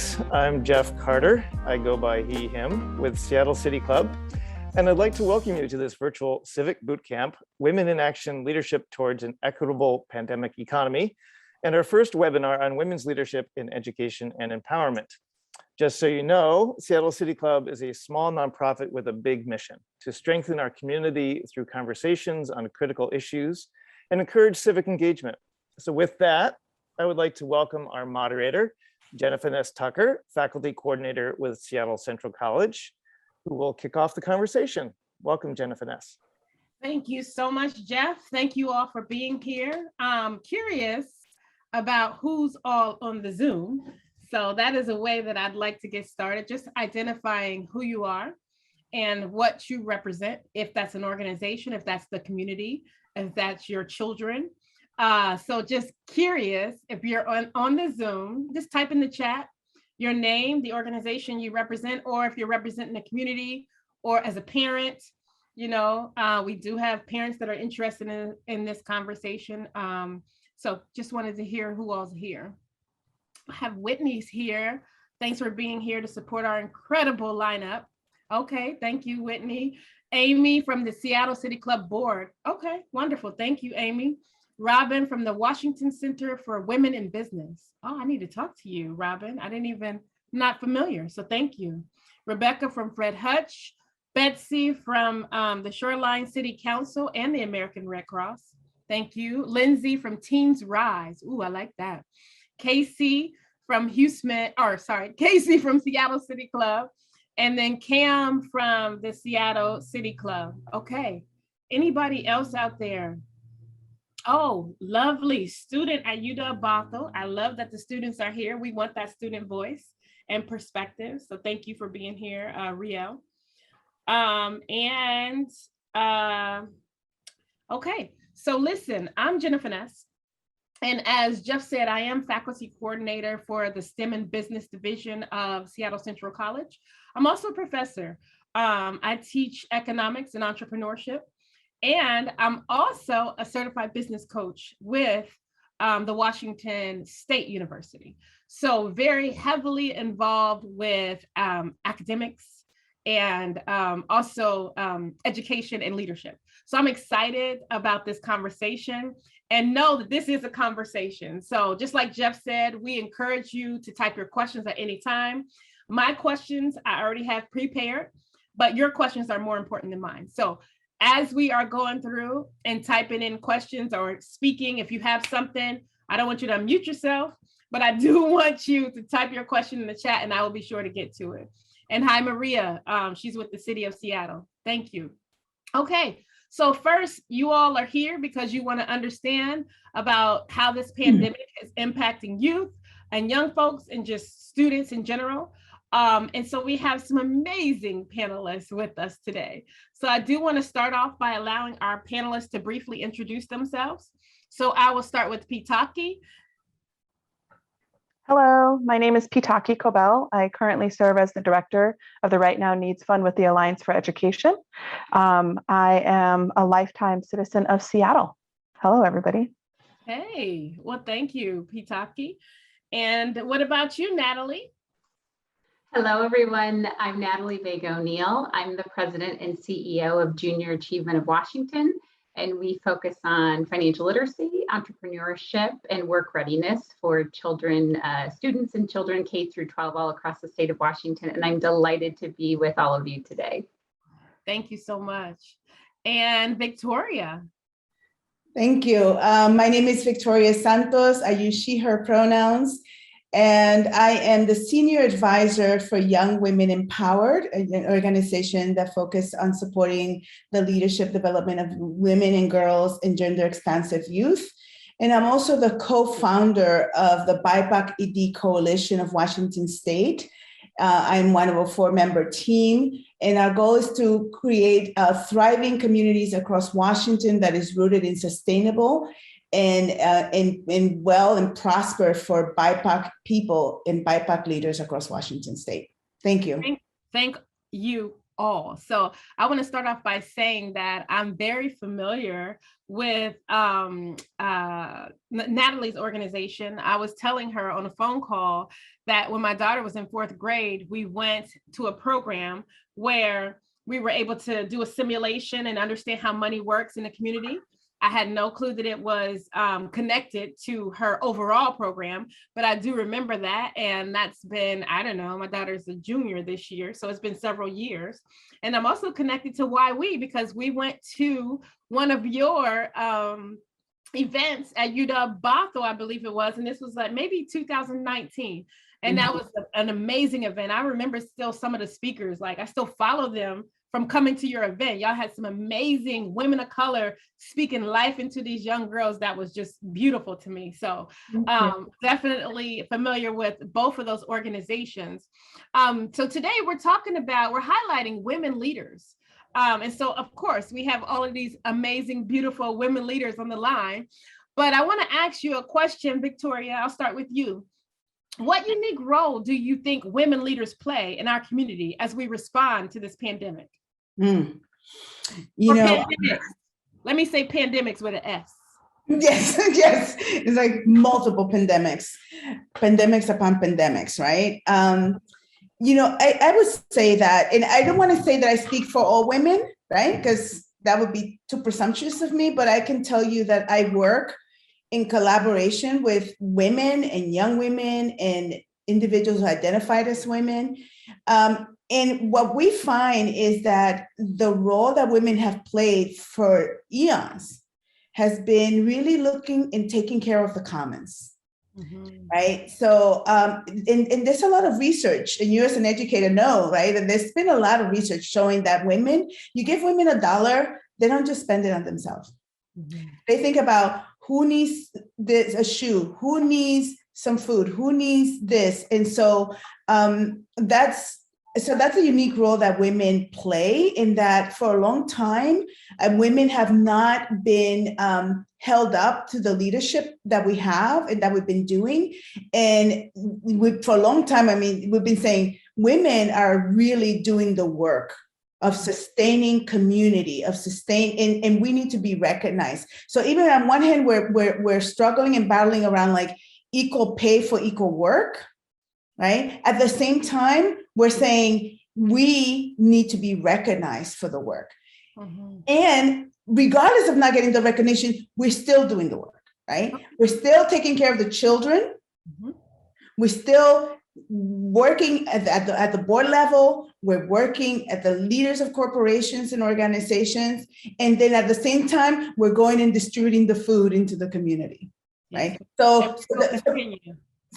Greetings, I'm Jeff Carter. I go by he, him with Seattle City Club. And I'd like to welcome you to this virtual Civic Bootcamp, Women in Action Leadership Towards an Equitable Pandemic Economy, and our first webinar on women's leadership in education and empowerment. Just so you know, Seattle City Club is a small nonprofit with a big mission to strengthen our community through conversations on critical issues and encourage civic engagement. So with that, I would like to welcome our moderator, Jenefeness Tucker, faculty coordinator with Seattle Central College, who will kick off the conversation. Welcome, Jenefeness. Thank you so much, Jeff. Thank you all for being here. I'm curious about who's all on the Zoom. So that is a way that I'd like to get started, just identifying who you are and what you represent, if that's an organization, if that's the community, if that's your children. So just curious, if you're on the Zoom, just type in the chat your name, the organization you represent, or if you're representing the community or as a parent. You know, we do have parents that are interested in this conversation. So just wanted to hear who all's here. I have Whitney's here. Thanks for being here to support our incredible lineup. Okay, thank you, Whitney. Amy from the Seattle City Club Board. Okay, wonderful. Thank you, Amy. Robin from the Washington Center for Women in Business. Oh, I need to talk to you, Robin. Not familiar, so thank you. Rebecca from Fred Hutch. Betsy from the Shoreline City Council and the American Red Cross. Thank you. Lindsay from Teens Rise. Ooh, I like that. Casey from Casey from Seattle City Club. And then Cam from the Seattle City Club. Okay. Anybody else out there? Oh, lovely. Student Ayuda Abato. I love that the students are here. We want that student voice and perspective. So thank you for being here, Riel. Okay. So listen, I'm Jenefeness. And as Jeff said, I am faculty coordinator for the STEM and Business Division of Seattle Central College. I'm also a professor. I teach economics and entrepreneurship. And I'm also a certified business coach with the Washington State University. So very heavily involved with academics and also education and leadership. So I'm excited about this conversation and know that this is a conversation. So just like Jeff said, we encourage you to type your questions at any time. My questions I already have prepared, but your questions are more important than mine. So as we are going through and typing in questions or speaking, if you have something, I don't want you to unmute yourself, but I do want you to type your question in the chat and I will be sure to get to it. And hi, Maria, she's with the City of Seattle. Thank you. Okay, so first, you all are here because you want to understand about how this pandemic is impacting youth and young folks and just students in general. And so we have some amazing panelists with us today. So I do want to start off by allowing our panelists to briefly introduce themselves. So I will start with Petaki. Hello, my name is Petaki Cobell. I currently serve as the director of the Right Now Needs Fund with the Alliance for Education. I am a lifetime citizen of Seattle. Hello, everybody. Hey, well, thank you, Petaki. And what about you, Natalie? Hello, everyone. I'm Natalie Vega O'Neill. I'm the president and CEO of Junior Achievement of Washington, and we focus on financial literacy, entrepreneurship, and work readiness for children, students and children K through 12 all across the state of Washington. And I'm delighted to be with all of you today. Thank you so much. And Victoria. Thank you. My name is Victoria Santos. I use she, her pronouns. And I am the senior advisor for Young Women Empowered, an organization that focuses on supporting the leadership development of women and girls and gender expansive youth. And I'm also the co-founder of the BIPOC ED Coalition of Washington State. I'm one of a 4-member team, and our goal is to create thriving communities across Washington that is rooted in sustainable and well and prosper for BIPOC people and BIPOC leaders across Washington State. Thank you. Thank you all. So I want to start off by saying that I'm very familiar with Natalie's organization. I was telling her on a phone call that when my daughter was in 4th grade, we went to a program where we were able to do a simulation and understand how money works in the community. I had no clue that it was connected to her overall program, but I do remember that. And that's been, I don't know, my daughter's a junior this year, so it's been several years. And I'm also connected to Why We, because we went to one of your events at UW Bothell, I believe it was, and this was like maybe 2019. And that was an amazing event. I remember still some of the speakers, like I still follow them from coming to your event. Y'all had some amazing women of color speaking life into these young girls. That was just beautiful to me. So definitely familiar with both of those organizations. So today we're highlighting women leaders. And so of course we have all of these amazing, beautiful women leaders on the line, but I wanna ask you a question, Victoria. I'll start with you. What unique role do you think women leaders play in our community as we respond to this pandemic? Pandemics. Let me say pandemics with an S. Yes, yes. It's like multiple pandemics upon pandemics, right? I would say that, and I don't want to say that I speak for all women, right? Because that would be too presumptuous of me, but I can tell you that I work in collaboration with women and young women and individuals who identified as women. And what we find is that the role that women have played for eons has been really looking and taking care of the commons, right? So, and there's a lot of research, and you as an educator know, right? And there's been a lot of research showing that you give women $1, they don't just spend it on themselves. They think about who needs a shoe, who needs some food, who needs this. And so that's a unique role that women play, in that for a long time, women have not been held up to the leadership that we have and that we've been doing. And for a long time, we've been saying women are really doing the work of sustaining community, and we need to be recognized. So even on one hand, we're struggling and battling around like equal pay for equal work, right? At the same time, we're saying we need to be recognized for the work. And regardless of not getting the recognition, we're still doing the work, right? We're still taking care of the children. We're still working at the board level. We're working at the leaders of corporations and organizations. And then at the same time, we're going and distributing the food into the community, right? So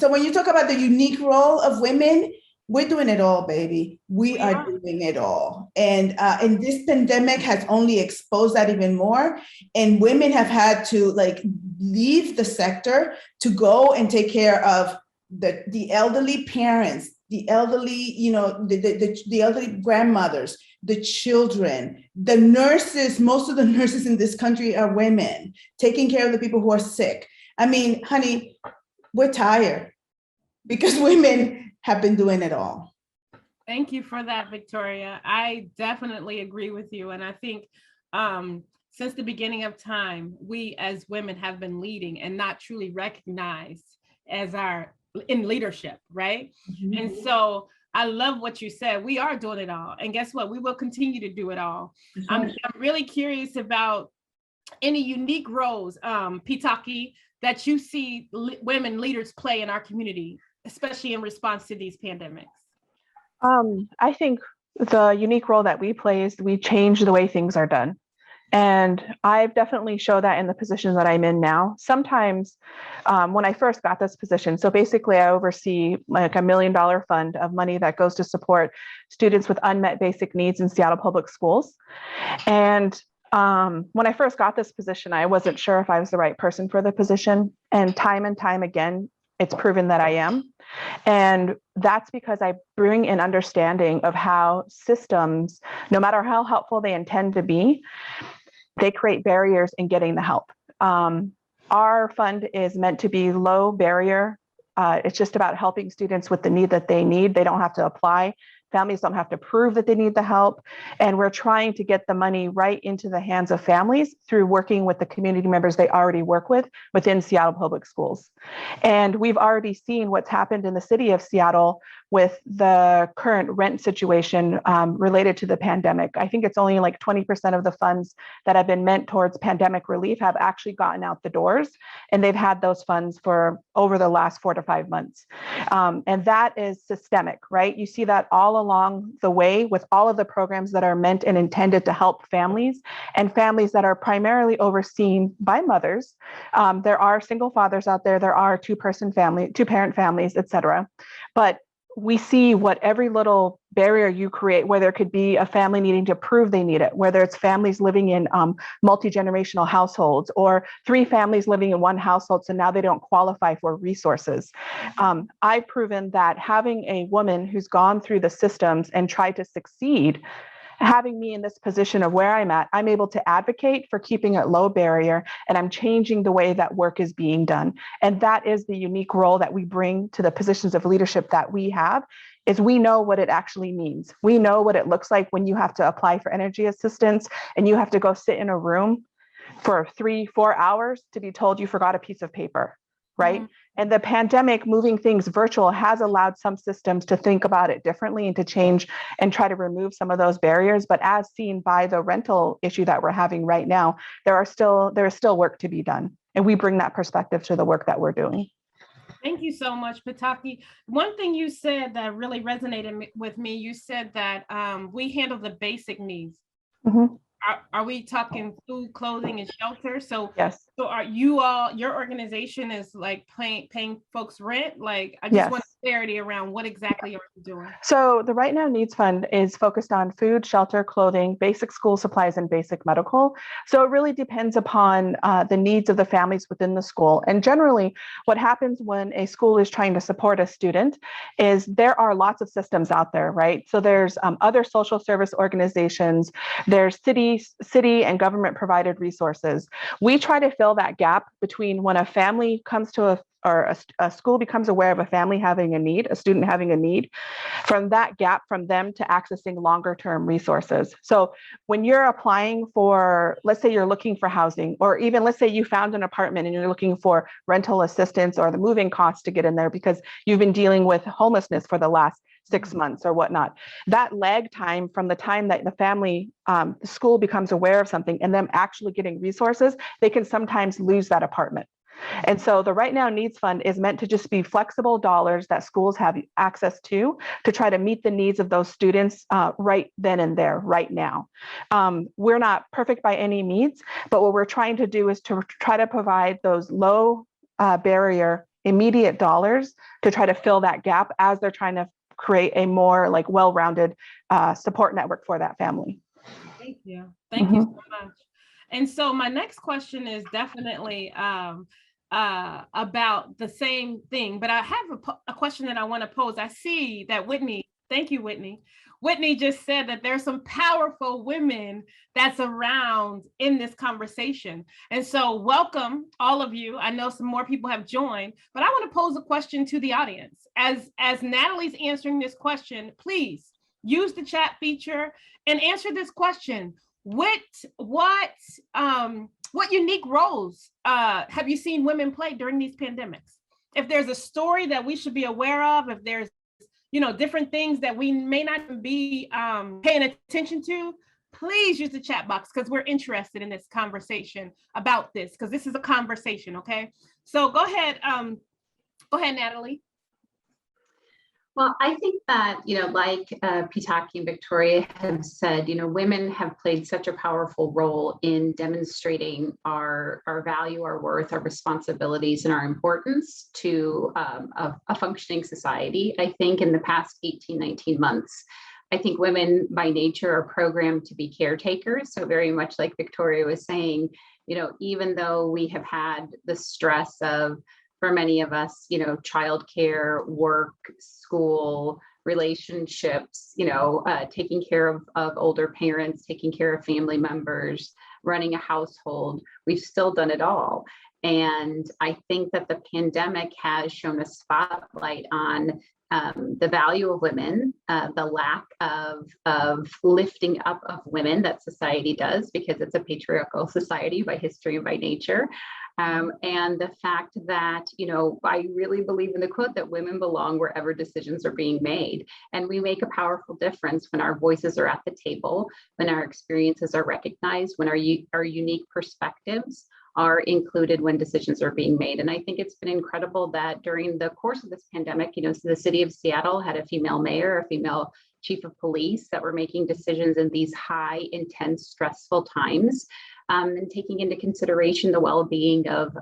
when you talk about the unique role of women, we're doing it all, baby. We are doing it all. And this pandemic has only exposed that even more. And women have had to leave the sector to go and take care of the elderly parents, the elderly, the elderly grandmothers, the children, the nurses. Most of the nurses in this country are women, taking care of the people who are sick. I mean, honey, we're tired because women have been doing it all. Thank you for that, Victoria. I definitely agree with you. And I think since the beginning of time, we as women have been leading and not truly recognized as in leadership, right? And so I love what you said. We are doing it all. And guess what? We will continue to do it all. I'm really curious about any unique roles, Petaki, that you see women leaders play in our community, especially in response to these pandemics. I think the unique role that we play is we change the way things are done. And I've definitely showed that in the position that I'm in now. Sometimes when I first got this position, so basically I oversee like $1 million fund of money that goes to support students with unmet basic needs in Seattle public schools. And when I first got this position, I wasn't sure if I was the right person for the position. And time again, it's proven that I am. And that's because I bring an understanding of how systems, no matter how helpful they intend to be, they create barriers in getting the help. Our fund is meant to be low barrier. It's just about helping students with the need that they need. They don't have to apply Families don't have to prove that they need the help. And we're trying to get the money right into the hands of families through working with the community members they already work with within Seattle Public Schools. And we've already seen what's happened in the city of Seattle with the current rent situation related to the pandemic. I think it's only like 20% of the funds that have been meant towards pandemic relief have actually gotten out the doors. And they've had those funds for over the last 4 to 5 months. And that is systemic, right? You see that all along the way with all of the programs that are meant and intended to help families, and families that are primarily overseen by mothers. There are single fathers out there. There are two-parent families, et cetera. But we see what every little barrier you create, whether it could be a family needing to prove they need it, whether it's families living in multi-generational households, or 3 families living in one household, so now they don't qualify for resources. I've proven that having a woman who's gone through the systems and tried to succeed, having me in this position of where I'm at, I'm able to advocate for keeping it low barrier, and I'm changing the way that work is being done. And that is the unique role that we bring to the positions of leadership that we have, is we know what it actually means. We know what it looks like when you have to apply for energy assistance and you have to go sit in a room for 3-4 hours to be told you forgot a piece of paper, right? Mm-hmm. And the pandemic, moving things virtual, has allowed some systems to think about it differently and to change and try to remove some of those barriers. But as seen by the rental issue that we're having right now, there is still work to be done. And we bring that perspective to the work that we're doing. Thank you so much, Petaki. One thing you said that really resonated with me, you said that we handle the basic needs. Mm-hmm. Are we talking food, clothing, and shelter? So yes. So are you all, your organization is like paying folks rent? Like, I just want clarity around what exactly are you doing? So the Right Now Needs Fund is focused on food, shelter, clothing, basic school supplies, and basic medical. So it really depends upon the needs of the families within the school. And generally, what happens when a school is trying to support a student is there are lots of systems out there, right? So there's other social service organizations, there's city and government provided resources. We try to fill that gap between when a family comes to a school becomes aware of a family having a need, a student having a need, from that gap from them to accessing longer term resources. So when you're applying for, let's say you're looking for housing, or even let's say you found an apartment and you're looking for rental assistance or the moving costs to get in there because you've been dealing with homelessness for the last 6 months or whatnot, that lag time from the time that the family, the school becomes aware of something and them actually getting resources, they can sometimes lose that apartment. And so the Right Now Needs Fund is meant to just be flexible dollars that schools have access to try to meet the needs of those students right then and there, right now. We're not perfect by any means, but what we're trying to do is to try to provide those low barrier, immediate dollars to try to fill that gap as they're trying to create a more like well-rounded support network for that family. Thank you. Thank you so much. And so my next question is definitely about the same thing, but I have a question that I want to pose. I see that Whitney, thank you, Whitney. Whitney just said that there's some powerful women that's around in this conversation. And so welcome all of you. I know some more people have joined, but I want to pose a question to the audience. As Natalie's answering this question, please use the chat feature and answer this question. What unique roles have you seen women play during these pandemics? If there's a story that we should be aware of, if there's different things that we may not be paying attention to, please use the chat box because we're interested in this conversation about this, because this is a conversation, okay? So go ahead, Natalie. Well, I think that, like Petaki and Victoria have said, women have played such a powerful role in demonstrating our value, our worth, our responsibilities, and our importance to a functioning society. I think in the past 18, 19 months, I think women by nature are programmed to be caretakers. So very much like Victoria was saying, even though we have had the stress of, for many of us, childcare, work, school, relationships, taking care of older parents, taking care of family members, running a household, we've still done it all. And I think that the pandemic has shown a spotlight on the value of women, the lack of lifting up of women that society does, because it's a patriarchal society by history and by nature. And the fact that, I really believe in the quote that women belong wherever decisions are being made. And we make a powerful difference when our voices are at the table, when our experiences are recognized, when our unique perspectives are included when decisions are being made. And I think it's been incredible that during the course of this pandemic, so the city of Seattle had a female mayor, a female chief of police that were making decisions in these high, intense, stressful times, and taking into consideration the well-being of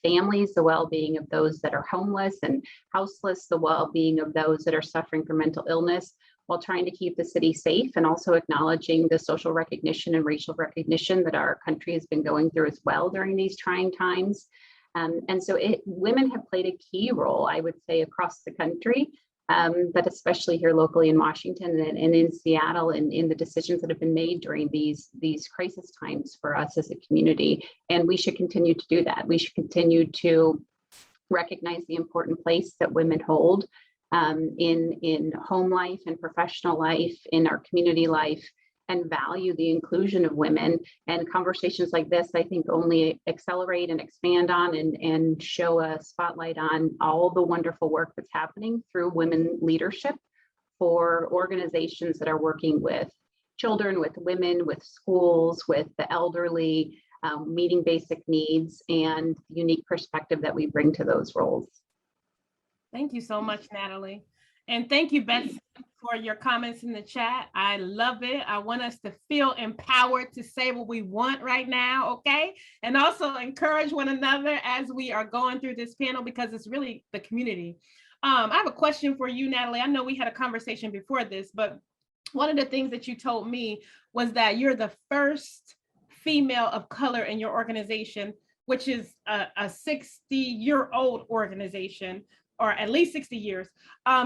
families, the well-being of those that are homeless and houseless, the well-being of those that are suffering from mental illness, while trying to keep the city safe, and also acknowledging the social recognition and racial recognition that our country has been going through as well during these trying times. And so women have played a key role, I would say, across the country, but especially here locally in Washington and in Seattle, and in the decisions that have been made during these crisis times for us as a community. And we should continue to do that. We should continue to recognize the important place that women hold in home life and professional life, in our community life, and value the inclusion of women. And conversations like this, I think, only accelerate and expand on and show a spotlight on all the wonderful work that's happening through women leadership for organizations that are working with children, with women, with schools, with the elderly, meeting basic needs, and the unique perspective that we bring to those roles. Thank you so much, Natalie. And thank you, Betsy, for your comments in the chat. I love it. I want us to feel empowered to say what we want right now, okay? And also encourage one another as we are going through this panel, because it's really the community. I have a question for you, Natalie. I know we had a conversation before this, but one of the things that you told me was that you're the first female of color in your organization, which is a 60-year-old organization, or at least 60 years.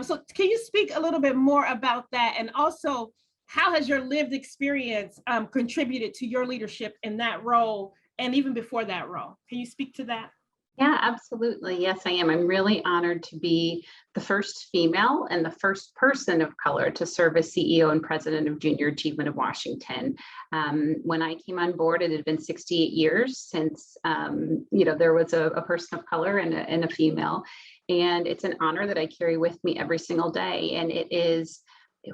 So can you speak a little bit more about that? And also, how has your lived experience contributed to your leadership in that role, and even before that role? Can you speak to that? Yeah, absolutely. Yes, I am. I'm really honored to be the first female and the first person of color to serve as CEO and president of Junior Achievement of Washington. When I came on board, it had been 68 years since there was a person of color and a female. And it's an honor that I carry with me every single day. And it is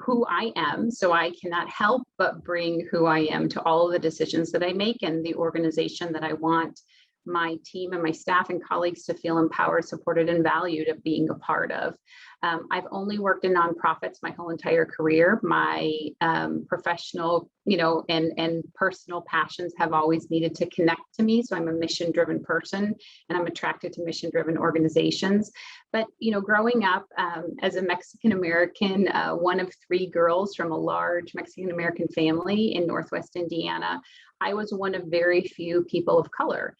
who I am. So I cannot help but bring who I am to all of the decisions that I make, and the organization that I want my team and my staff and colleagues to feel empowered, supported, and valued of being a part of. I've only worked in nonprofits my whole entire career. My professional, and personal passions have always needed to connect to me. So I'm a mission-driven person, and I'm attracted to mission-driven organizations. But, growing up as a Mexican-American, one of 3 girls from a large Mexican-American family in Northwest Indiana, I was one of very few people of color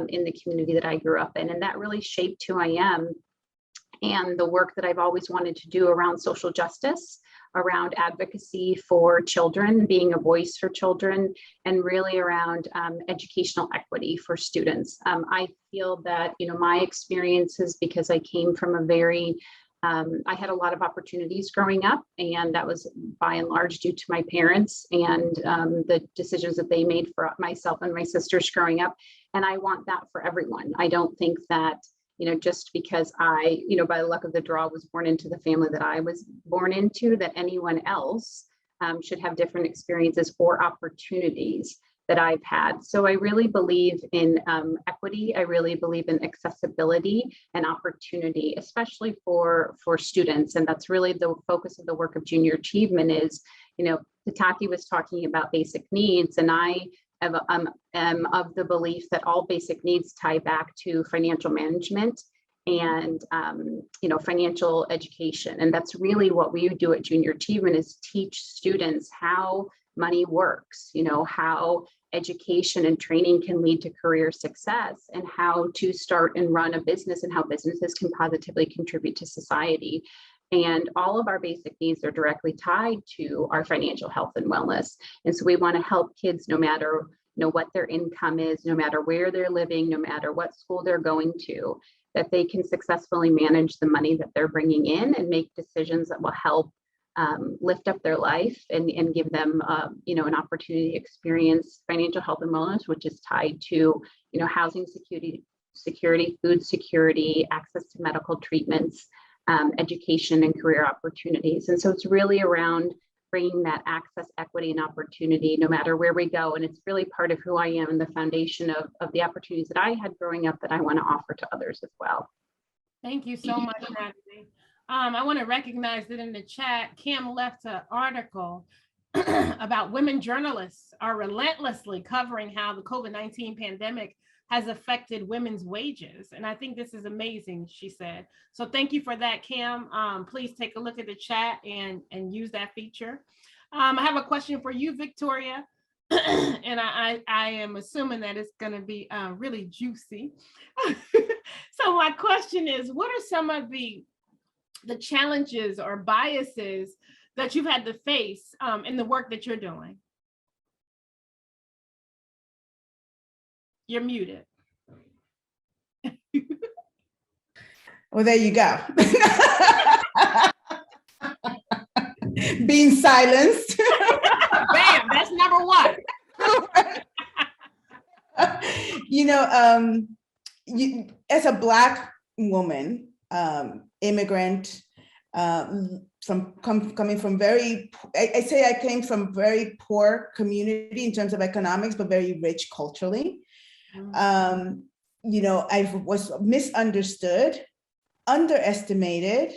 in the community that I grew up in. And that really shaped who I am, and the work that I've always wanted to do around social justice, around advocacy for children, being a voice for children, and really around educational equity for students. I feel that, my experiences, because I came from a very I had a lot of opportunities growing up, and that was by and large due to my parents and the decisions that they made for myself and my sisters growing up. And I want that for everyone. I don't think that, just because I, by the luck of the draw, was born into the family that I was born into, that anyone else should have different experiences or opportunities that I've had. So I really believe in equity. I really believe in accessibility and opportunity, especially for students. And that's really the focus of the work of Junior Achievement is, Petaki was talking about basic needs, and I am of the belief that all basic needs tie back to financial management and financial education. And that's really what we do at Junior Achievement, is teach students how money works, how education and training can lead to career success, and how to start and run a business, and how businesses can positively contribute to society. And all of our basic needs are directly tied to our financial health and wellness. And so we want to help kids, no matter what their income is, no matter where they're living, no matter what school they're going to, that they can successfully manage the money that they're bringing in and make decisions that will help lift up their life and give them, an opportunity to experience financial health and wellness, which is tied to, housing security, food security, access to medical treatments, education and career opportunities. And so it's really around bringing that access, equity, and opportunity no matter where we go. And it's really part of who I am and the foundation of the opportunities that I had growing up that I want to offer to others as well. Thank you so much, Natalie. I want to recognize that in the chat, Kim left an article about women journalists are relentlessly covering how the COVID-19 pandemic has affected women's wages. And I think this is amazing, she said. So thank you for that, Kim. Please take a look at the chat and use that feature. I have a question for you, Victoria. And I am assuming that it's going to be really juicy. So my question is, what are some of the challenges or biases that you've had to face in the work that you're doing? You're muted. Well, there you go. Being silenced. Bam, that's number one. As a Black woman, immigrant, coming from I came from very poor community in terms of economics, but very rich culturally. I was misunderstood, underestimated,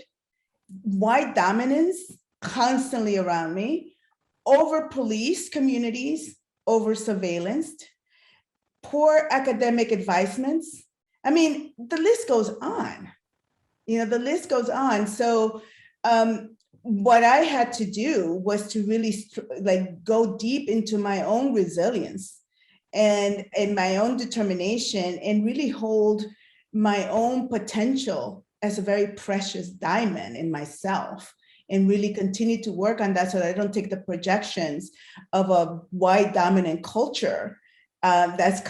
white dominance constantly around me, over policed communities, over surveillanced, poor academic advisements. I mean, the list goes on. The list goes on. So what I had to do was to really go deep into my own resilience and my own determination and really hold my own potential as a very precious diamond in myself and really continue to work on that so that I don't take the projections of a white dominant culture that's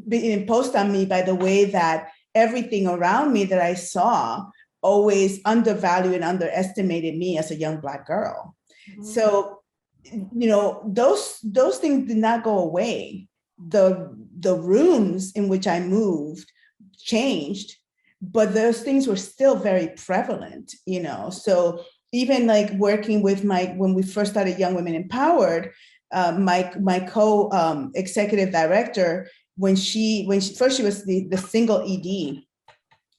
being imposed on me by the way that everything around me that I saw always undervalued and underestimated me as a young Black girl. Mm-hmm. So, those things did not go away. The rooms in which I moved changed, but those things were still very prevalent, So even working with when we first started Young Women Empowered, my co-executive director, when she was the single ED,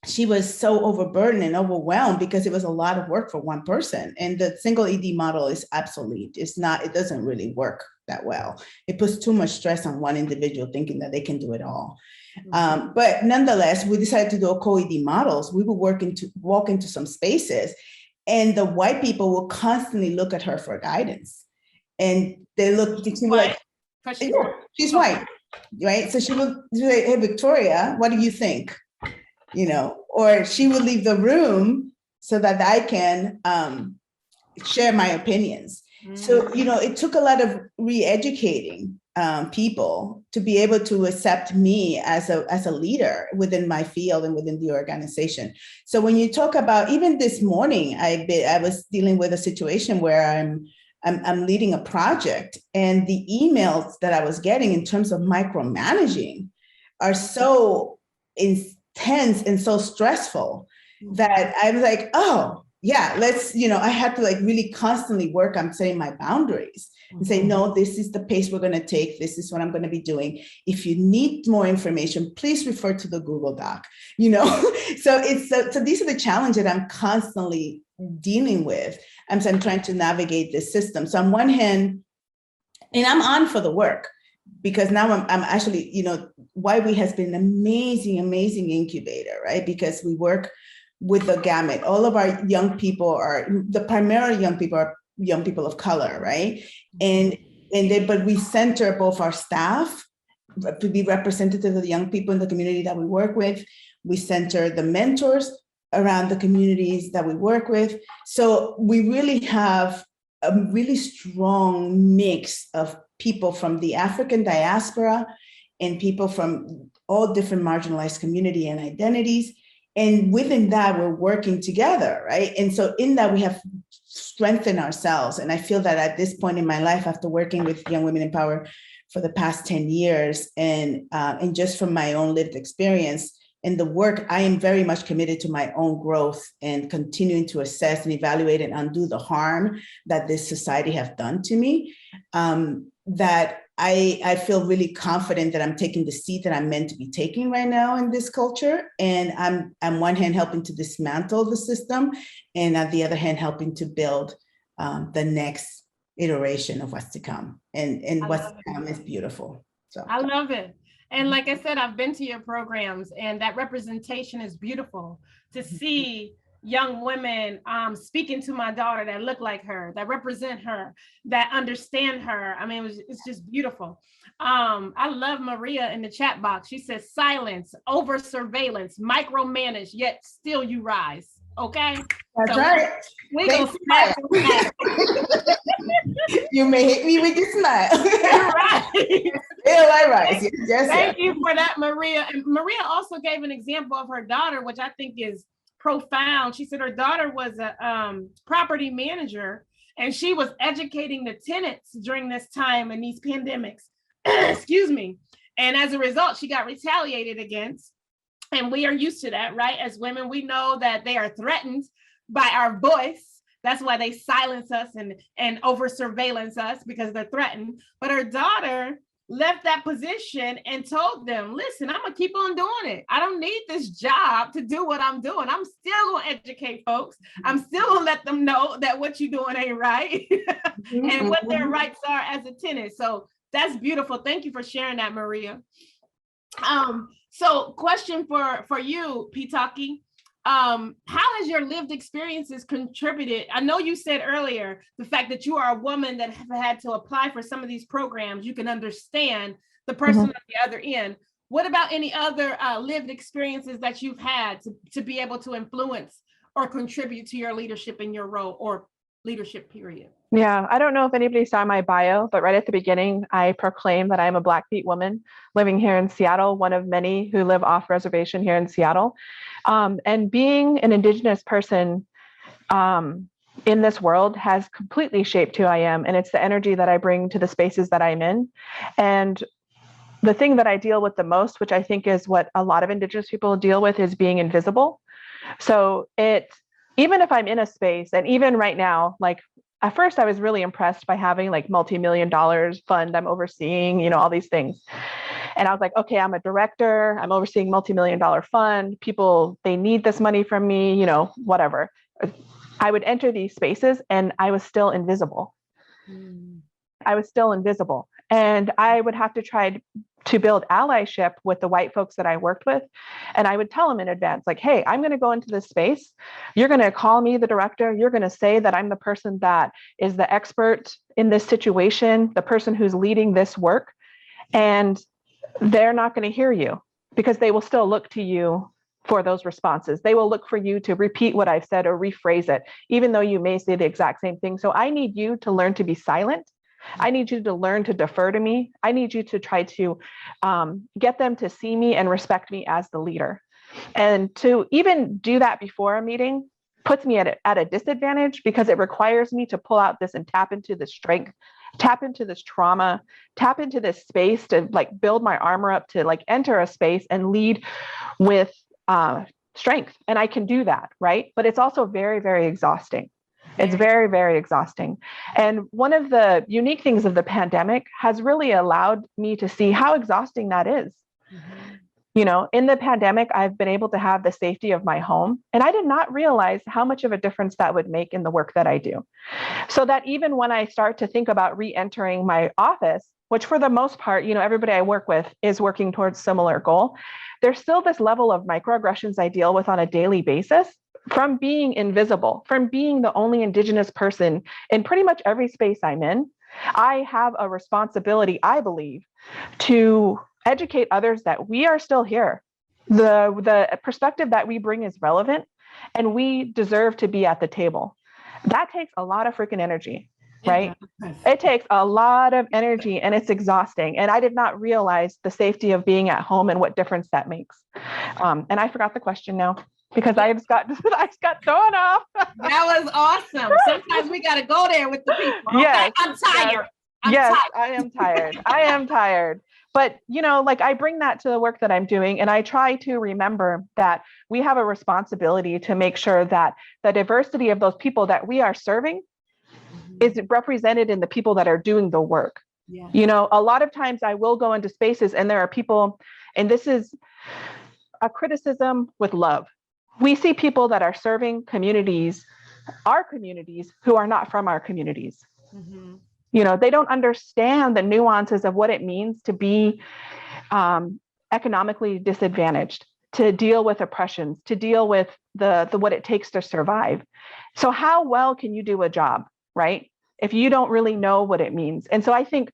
she was so overburdened and overwhelmed because it was a lot of work for one person. And the single ED model is obsolete. It doesn't really work that well. It puts too much stress on one individual thinking that they can do it all. Mm-hmm. But nonetheless, we decided to do a co-ED models. We would walk into some spaces and the white people will constantly look at her for guidance. And they look, she's like, she's white, right? So she would say, hey, Victoria, what do you think? Or she would leave the room so that I can share my opinions. Mm-hmm. So, it took a lot of re-educating people to be able to accept me as a leader within my field and within the organization. So when you talk about, even this morning, I was dealing with a situation where I'm leading a project, and the emails that I was getting in terms of micromanaging are so intense and so stressful that I was like, oh yeah, let's, I had to really constantly work on setting my boundaries and say, no, this is the pace we're going to take. This is what I'm going to be doing. If you need more information, please refer to the Google Doc, So these are the challenges that I'm constantly dealing with. So I'm trying to navigate this system. So on one hand, and I'm on for the work, because now I'm actually, YWE has been an amazing incubator, right? Because we work with the gamut. All of our young people primarily young people of color, right? But we center both our staff to be representative of the young people in the community that we work with. We center the mentors around the communities that we work with. So we really have a really strong mix of people from the African diaspora and people from all different marginalized community and identities, And within that, we're working together, right? And so in that, we have strengthened ourselves. And I feel that at this point in my life, after working with Young Women in Power for the past 10 years, and just from my own lived experience in the work, I am very much committed to my own growth and continuing to assess and evaluate and undo the harm that this society have done to me. That I feel really confident that I'm taking the seat that I'm meant to be taking right now in this culture. And I'm on one hand helping to dismantle the system, and on the other hand helping to build the next iteration of what's to come. And what's to come is beautiful. So I love it. And like I said, I've been to your programs, and that representation is beautiful to see young women speaking to my daughter that look like her, that represent her, that understand her. I mean, it's just beautiful. I love Maria in the chat box. She says, silence, over surveillance, micromanage, yet still you rise. Okay. That's right. We gonna snap. You may hit me with your smile. You're right. Yeah, I rise. Yes, Thank you for that, Maria. And Maria also gave an example of her daughter, which I think is profound. She said her daughter was a property manager, and she was educating the tenants during this time and these pandemics. Excuse me. And as a result, she got retaliated against. And we are used to that, right? As women, we know that they are threatened by our voice. That's why they silence us and over surveillance us, because they're threatened. But her daughter left that position and told them, listen, I'm gonna keep on doing it. I don't need this job to do what I'm doing. I'm still gonna educate folks. I'm still gonna let them know that what you're doing ain't right and what their rights are as a tenant. So that's beautiful. Thank you for sharing that, Maria. So question for you, Petaki. How has your lived experiences contributed? I know you said earlier the fact that you are a woman that have had to apply for some of these programs. You can understand the person at the other end. What about any other lived experiences that you've had to be able to influence or contribute to your leadership in your role or leadership period? Yeah, I don't know if anybody saw my bio, but right at the beginning, I proclaim that I'm a Blackfeet woman living here in Seattle, one of many who live off reservation here in Seattle. And being an Indigenous person in this world has completely shaped who I am. And it's the energy that I bring to the spaces that I'm in. And the thing that I deal with the most, which I think is what a lot of Indigenous people deal with, is being invisible. So even if I'm in a space, and even right now, like, at first, I was really impressed by having like multi-million-dollar fund I'm overseeing, all these things. And I was like, okay, I'm a director, I'm overseeing multi-million-dollar fund. People, they need this money from me, whatever. I would enter these spaces and I was still invisible. I was still invisible. And I would have to try to build allyship with the white folks that I worked with. And I would tell them in advance, like, hey, I'm going to go into this space. You're going to call me the director. You're going to say that I'm the person that is the expert in this situation, the person who's leading this work. And they're not going to hear you because they will still look to you for those responses. They will look for you to repeat what I've said or rephrase it, even though you may say the exact same thing. So I need you to learn to be silent. I need you to learn to defer to me. I need you to try to get them to see me and respect me as the leader. And to even do that before a meeting puts me at a disadvantage, because it requires me to pull out this and tap into the strength, tap into this trauma, tap into this space to like build my armor up to like enter a space and lead with strength. And I can do that, right? But it's also very, very exhausting. It's very, very exhausting. And one of the unique things of the pandemic has really allowed me to see how exhausting that is. In the pandemic, I've been able to have the safety of my home. And I did not realize how much of a difference that would make in the work that I do. So that even when I start to think about re-entering my office, which for the most part, everybody I work with is working towards similar goal, there's still this level of microaggressions I deal with on a daily basis. From being invisible, from being the only Indigenous person in pretty much every space I'm in, I have a responsibility, I believe, to educate others that we are still here. The perspective that we bring is relevant, and we deserve to be at the table. That takes a lot of freaking energy, right? It takes a lot of energy, and it's exhausting. And I did not realize the safety of being at home and what difference that makes. And I forgot the question now. because I just got I just got thrown off. That was awesome. Sometimes we got to go there with the people. Okay? Yes, I'm tired. I'm yes, tired. I am tired. I am tired. But, like I bring that to the work that I'm doing, and I try to remember that we have a responsibility to make sure that the diversity of those people that we are serving is represented in the people that are doing the work. Yeah. A lot of times I will go into spaces and there are people, and this is a criticism with love. We see people that are serving communities, our communities, who are not from our communities. Mm-hmm. They don't understand the nuances of what it means to be economically disadvantaged, to deal with oppressions, to deal with the what it takes to survive. So how well can you do a job, right, if you don't really know what it means? And so I think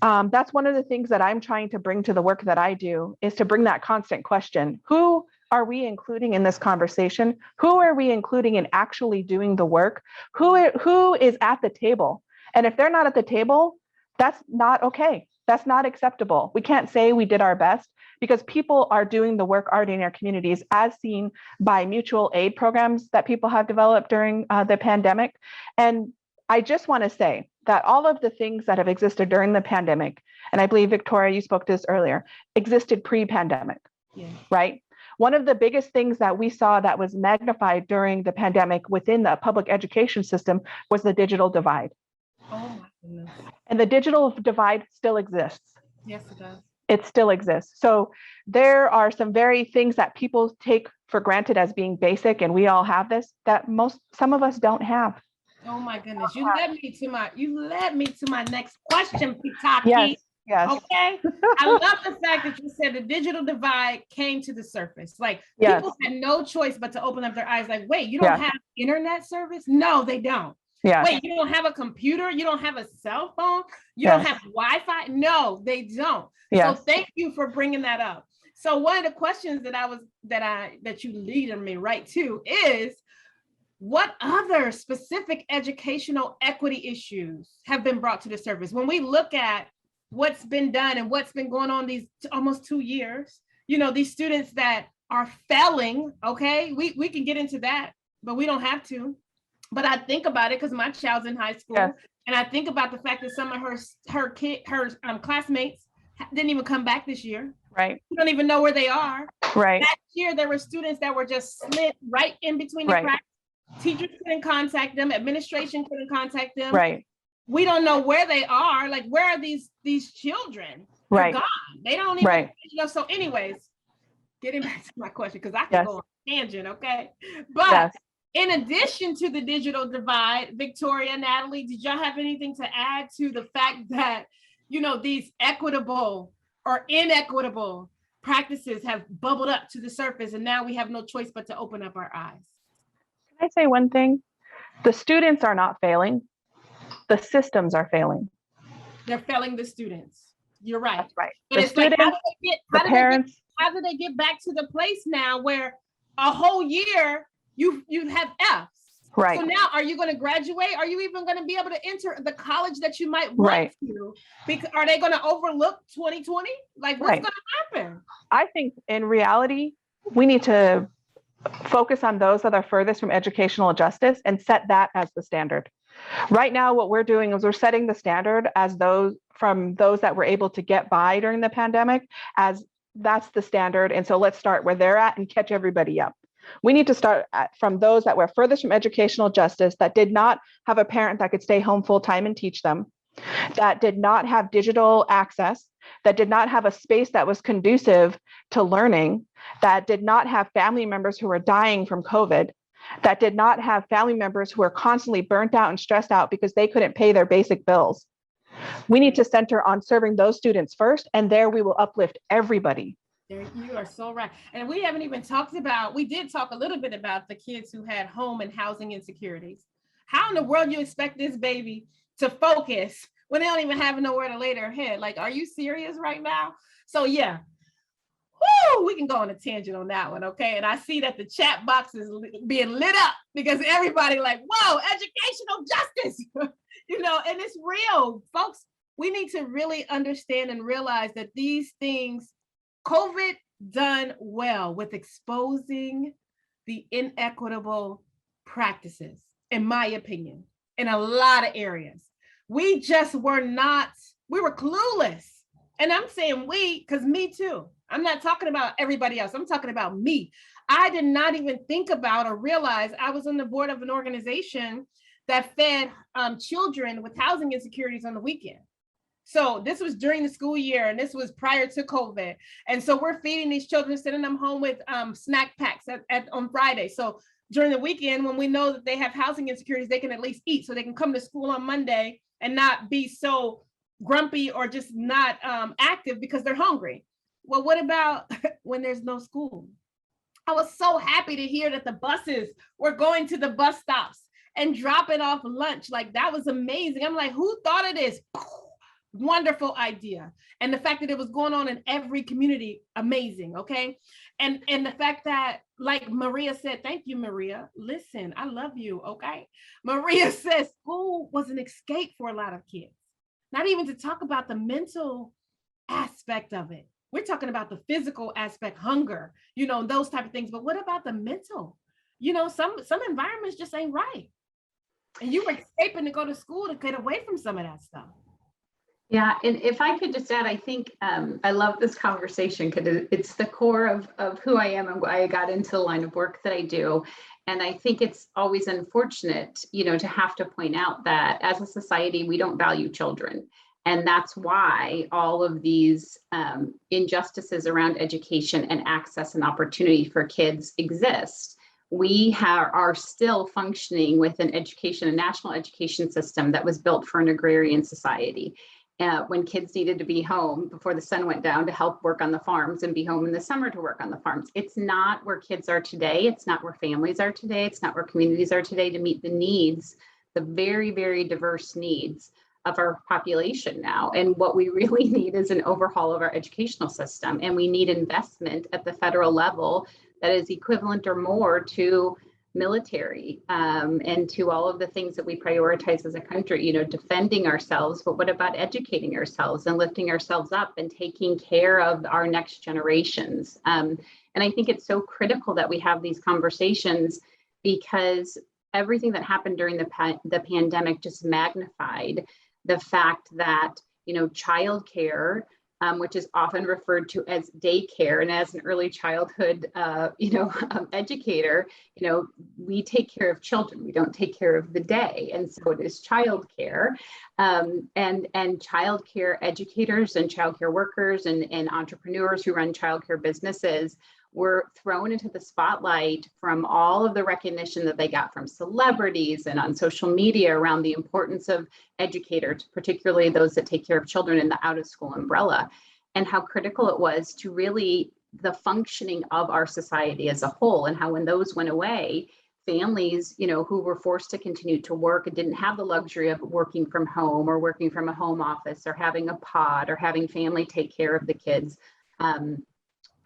that's one of the things that I'm trying to bring to the work that I do, is to bring that constant question. Who are we including in this conversation? Who are we including in actually doing the work? Who is at the table? And if they're not at the table, that's not okay. That's not acceptable. We can't say we did our best, because people are doing the work already in our communities, as seen by mutual aid programs that people have developed during the pandemic. And I just want to say that all of the things that have existed during the pandemic, and I believe, Victoria, you spoke to this earlier, existed pre-pandemic, right? One of the biggest things that we saw that was magnified during the pandemic within the public education system was the digital divide. Oh my goodness. And the digital divide still exists. Yes, it does. It still exists. So there are some very things that people take for granted as being basic, and we all have this, that some of us don't have. Oh my goodness. You led me to my next question, Petaki. Yes. Yes. Okay. I love the fact that you said the digital divide came to the surface. Like, yes. People had no choice but to open up their eyes. Like, wait, you don't have internet service? No, they don't. Yes. Wait, you don't have a computer? You don't have a cell phone? You Yes. don't have Wi-Fi? No, they don't. Yes. So thank you for bringing that up. So one of the questions that you lead me right to is, what other specific educational equity issues have been brought to the surface? When we look at what's been done and what's been going on these almost 2 years, these students that are failing, okay, we can get into that, but we don't have to. But I think about it because my child's in high school, yes. and I think about the fact that some of her classmates didn't even come back this year. Right. You don't even know where they are. Right. Last year, there were students that were just slid right in between the cracks. Teachers couldn't contact them. Administration couldn't contact them. Right. We don't know where they are. Like, where are these children? Right. They're gone. They don't even, so anyways, getting back to my question, because I can go on a tangent, okay? But in addition to the digital divide, Victoria, Natalie, did y'all have anything to add to the fact that, these equitable or inequitable practices have bubbled up to the surface, and now we have no choice but to open up our eyes? Can I say one thing? The students are not failing. The systems are failing. They're failing the students. You're right. That's right. But the it's students, like, parents. How do they get back to the place now where a whole year you have Fs? Right. So now, are you going to graduate? Are you even going to be able to enter the college that you might want to? Because are they going to overlook 2020? Like, what's going to happen? I think in reality, we need to focus on those that are furthest from educational justice and set that as the standard. Right now, what we're doing is we're setting the standard as those that were able to get by during the pandemic, as that's the standard. And so let's start where they're at and catch everybody up. We need to start from those that were furthest from educational justice, that did not have a parent that could stay home full time and teach them, that did not have digital access, that did not have a space that was conducive to learning, that did not have family members who were dying from COVID, that did not have family members who were constantly burnt out and stressed out because they couldn't pay their basic bills. We need to center on serving those students first, and there we will uplift everybody. You are so right. And we haven't even talked about, we did talk a little bit about the kids who had home and housing insecurities. How in the world you expect this baby to focus when they don't even have nowhere to lay their head? Like, are you serious right now? So yeah, we can go on a tangent on that one, okay? And I see that the chat box is being lit up because everybody like, whoa, educational justice, and it's real, folks. We need to really understand and realize that these things, COVID done well with exposing the inequitable practices, in my opinion, in a lot of areas. We just were not, we were clueless. And I'm saying we, because me too. I'm not talking about everybody else. I'm talking about me. I did not even think about or realize I was on the board of an organization that fed children with housing insecurities on the weekend. So this was during the school year, and this was prior to COVID. And so we're feeding these children, sending them home with snack packs on Friday. So during the weekend, when we know that they have housing insecurities, they can at least eat, so they can come to school on Monday and not be so grumpy or just not active because they're hungry. Well, what about when there's no school? I was so happy to hear that the buses were going to the bus stops and dropping off lunch. Like, that was amazing. I'm like, who thought of this? Wonderful idea. And the fact that it was going on in every community, amazing. Okay. And the fact that, like Maria said, thank you, Maria. Listen, I love you. Okay. Maria says school was an escape for a lot of kids. Not even to talk about the mental aspect of it. We're talking about the physical aspect, hunger, you know, those type of things. But what about the mental? You know, some environments just ain't right. And you were escaping to go to school to get away from some of that stuff. Yeah, and if I could just add, I think I love this conversation because it's the core of who I am and why I got into the line of work that I do. And I think it's always unfortunate, you know, to have to point out that as a society, we don't value children. And that's why all of these injustices around education and access and opportunity for kids exist. We are still functioning with an education, a national education system that was built for an agrarian society. When kids needed to be home before the sun went down to help work on the farms and be home in the summer to work on the farms. It's not where kids are today. It's not where families are today. It's not where communities are today to meet the needs, the very, very diverse needs of our population now. And what we really need is an overhaul of our educational system. And we need investment at the federal level that is equivalent or more to military and to all of the things that we prioritize as a country, you know, defending ourselves, but what about educating ourselves and lifting ourselves up and taking care of our next generations? And I think it's so critical that we have these conversations because everything that happened during the pandemic just magnified the fact that, you know, childcare, which is often referred to as daycare, and as an early childhood, educator, you know, we take care of children. We don't take care of the day, and so it is childcare, and childcare educators and childcare workers and entrepreneurs who run childcare businesses were thrown into the spotlight from all of the recognition that they got from celebrities and on social media around the importance of educators, particularly those that take care of children in the out of school umbrella, and how critical it was to really the functioning of our society as a whole, and how when those went away, families, you know, who were forced to continue to work and didn't have the luxury of working from home or working from a home office or having a pod or having family take care of the kids,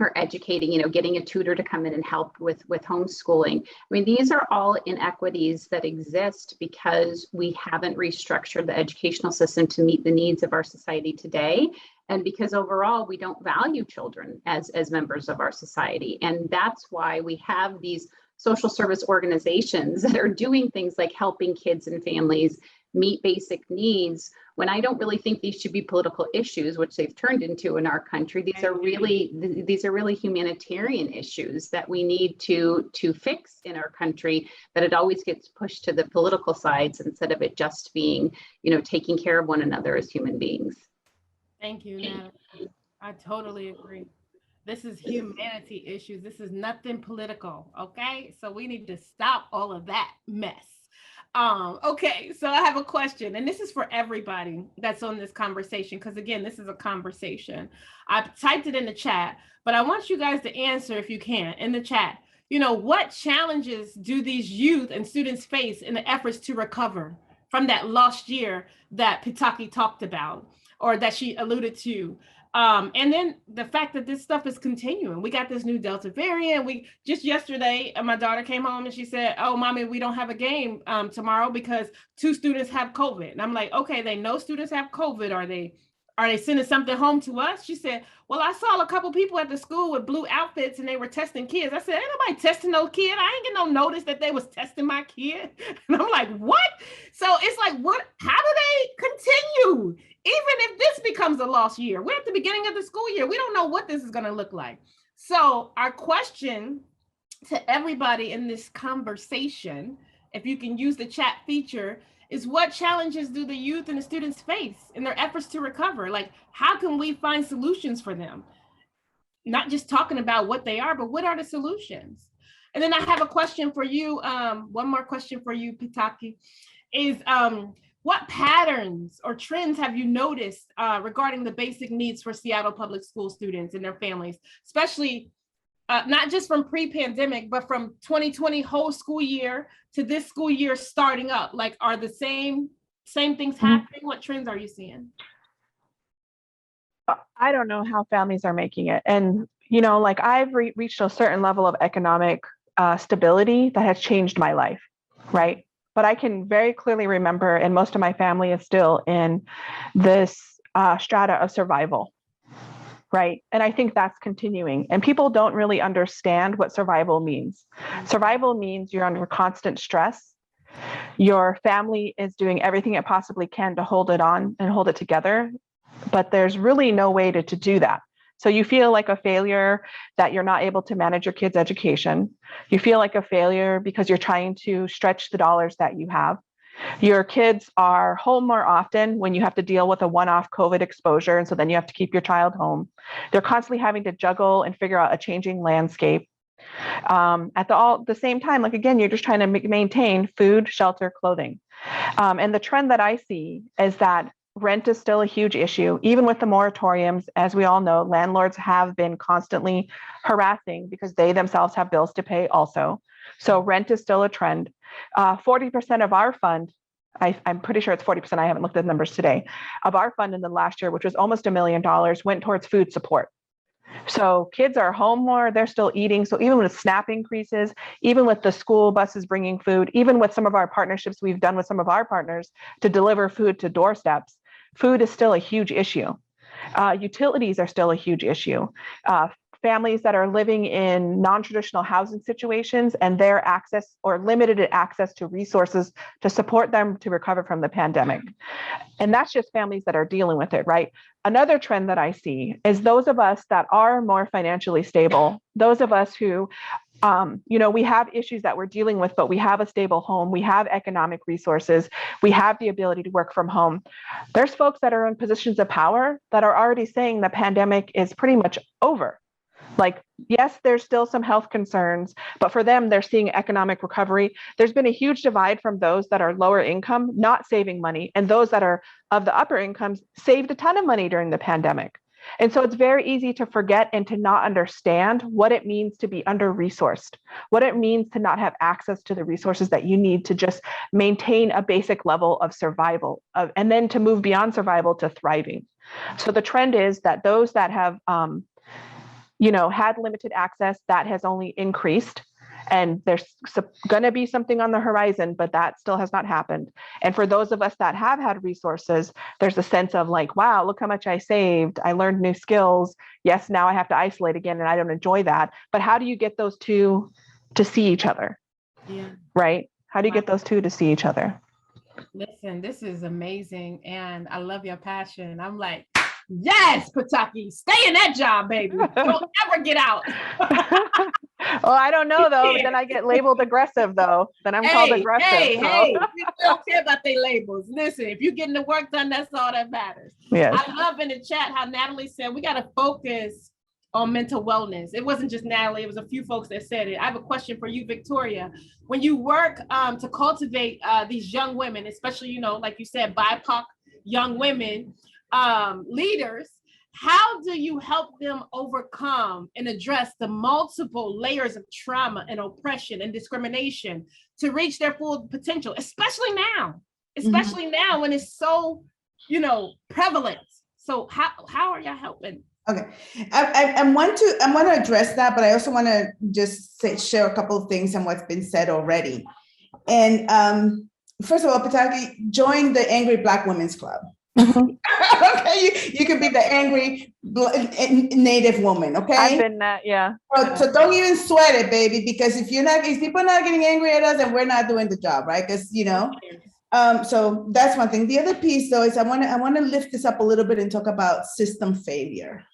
or educating, you know, getting a tutor to come in and help with homeschooling. I mean, these are all inequities that exist because we haven't restructured the educational system to meet the needs of our society today. And because overall, we don't value children as members of our society. And that's why we have these social service organizations that are doing things like helping kids and families meet basic needs, when I don't really think these should be political issues, which they've turned into in our country. These are really humanitarian issues that we need to fix in our country, but it always gets pushed to the political sides instead of it just being, you know, taking care of one another as human beings. Thank you, Natalie. I totally agree. This is humanity issues. This is nothing political, okay? So we need to stop all of that mess. Okay, so I have a question, and this is for everybody that's on this conversation, because again, this is a conversation. I've typed it in the chat, but I want you guys to answer, if you can, in the chat. You know, what challenges do these youth and students face in the efforts to recover from that lost year that Petaki talked about, or that she alluded to? And then the fact that this stuff is continuing. We got this new Delta variant. We just yesterday, my daughter came home and she said, "Oh, mommy, we don't have a game tomorrow because 2 students have COVID." And I'm like, okay, they know students have COVID. Are they are they sending something home to us? She said, well, I saw a couple people at the school with blue outfits and they were testing kids. I said, ain't nobody testing no kid. I ain't get no notice that they was testing my kid. And I'm like, what? So it's like, what? How do they continue? Even if this becomes a lost year, we're at the beginning of the school year. We don't know what this is going to look like. So our question to everybody in this conversation, if you can use the chat feature, is what challenges do the youth and the students face in their efforts to recover? Like, how can we find solutions for them? Not just talking about what they are, but what are the solutions? And then I have a question for you. One more question for you, Petaki, is what patterns or trends have you noticed regarding the basic needs for Seattle Public School students and their families, especially not just from pre-pandemic, but from 2020 whole school year to this school year starting up? Like, are the same things happening? What trends are you seeing? I don't know how families are making it. And, you know, like I've reached a certain level of economic stability that has changed my life, right? But I can very clearly remember, and most of my family is still in this strata of survival. Right. And I think that's continuing. And people don't really understand what survival means. Survival means you're under constant stress. Your family is doing everything it possibly can to hold it on and hold it together. But there's really no way to do that. So you feel like a failure that you're not able to manage your kids' education. You feel like a failure because you're trying to stretch the dollars that you have. Your kids are home more often when you have to deal with a one-off COVID exposure. And so then you have to keep your child home. They're constantly having to juggle and figure out a changing landscape. At the same time, like, again, you're just trying to maintain food, shelter, clothing. And the trend that I see is that rent is still a huge issue. Even with the moratoriums, as we all know, landlords have been constantly harassing because they themselves have bills to pay also. So rent is still a trend. 40% of our fund, I'm pretty sure it's 40%, I haven't looked at the numbers today, of our fund in the last year, which was almost $1 million, went towards food support. So kids are home more, they're still eating. So even with SNAP increases, even with the school buses bringing food, even with some of our partnerships we've done with some of our partners to deliver food to doorsteps, food is still a huge issue. Utilities are still a huge issue. Families that are living in non-traditional housing situations and their access or limited access to resources to support them to recover from the pandemic. And that's just families that are dealing with it, right? Another trend that I see is those of us that are more financially stable, those of us who, we have issues that we're dealing with, but we have a stable home, we have economic resources, we have the ability to work from home. There's folks that are in positions of power that are already saying the pandemic is pretty much over. Like, yes, there's still some health concerns, but for them, they're seeing economic recovery. There's been a huge divide from those that are lower income, not saving money, and those that are of the upper incomes saved a ton of money during the pandemic. And so it's very easy to forget and to not understand what it means to be under-resourced, what it means to not have access to the resources that you need to just maintain a basic level of survival, and then to move beyond survival to thriving. So the trend is that those that have had limited access, that has only increased. And there's going to be something on the horizon, but that still has not happened. And for those of us that have had resources, there's a sense of like, wow, look how much I saved. I learned new skills. Yes, now I have to isolate again, and I don't enjoy that. But how do you get those two to see each other? Yeah. Right? How do you get those two to see each other? Listen, this is amazing. And I love your passion. I'm like, yes, Petaki, stay in that job, baby. Don't ever get out. Well, I don't know though. Then I get labeled aggressive though. Then I'm called aggressive. Hey, we don't care about their labels. Listen, if you're getting the work done, that's all that matters. Yes. I love in the chat how Natalie said we got to focus on mental wellness. It wasn't just Natalie, it was a few folks that said it. I have a question for you, Victoria. When you work to cultivate these young women, especially, like you said, BIPOC young women, leaders, how do you help them overcome and address the multiple layers of trauma and oppression and discrimination to reach their full potential, especially now when it's so, prevalent? So how are y'all helping? Okay, I want to address that, but I also want to just share a couple of things on what's been said already. And first of all, Petaki, join the Angry Black Women's Club. Mhm. Okay, you could be the angry Native woman. Okay, I've been that, yeah. so don't even sweat it, baby, because if people are not getting angry at us, then we're not doing the job, right? Because so that's one thing. The other piece, though, is I want to lift this up a little bit and talk about system failure.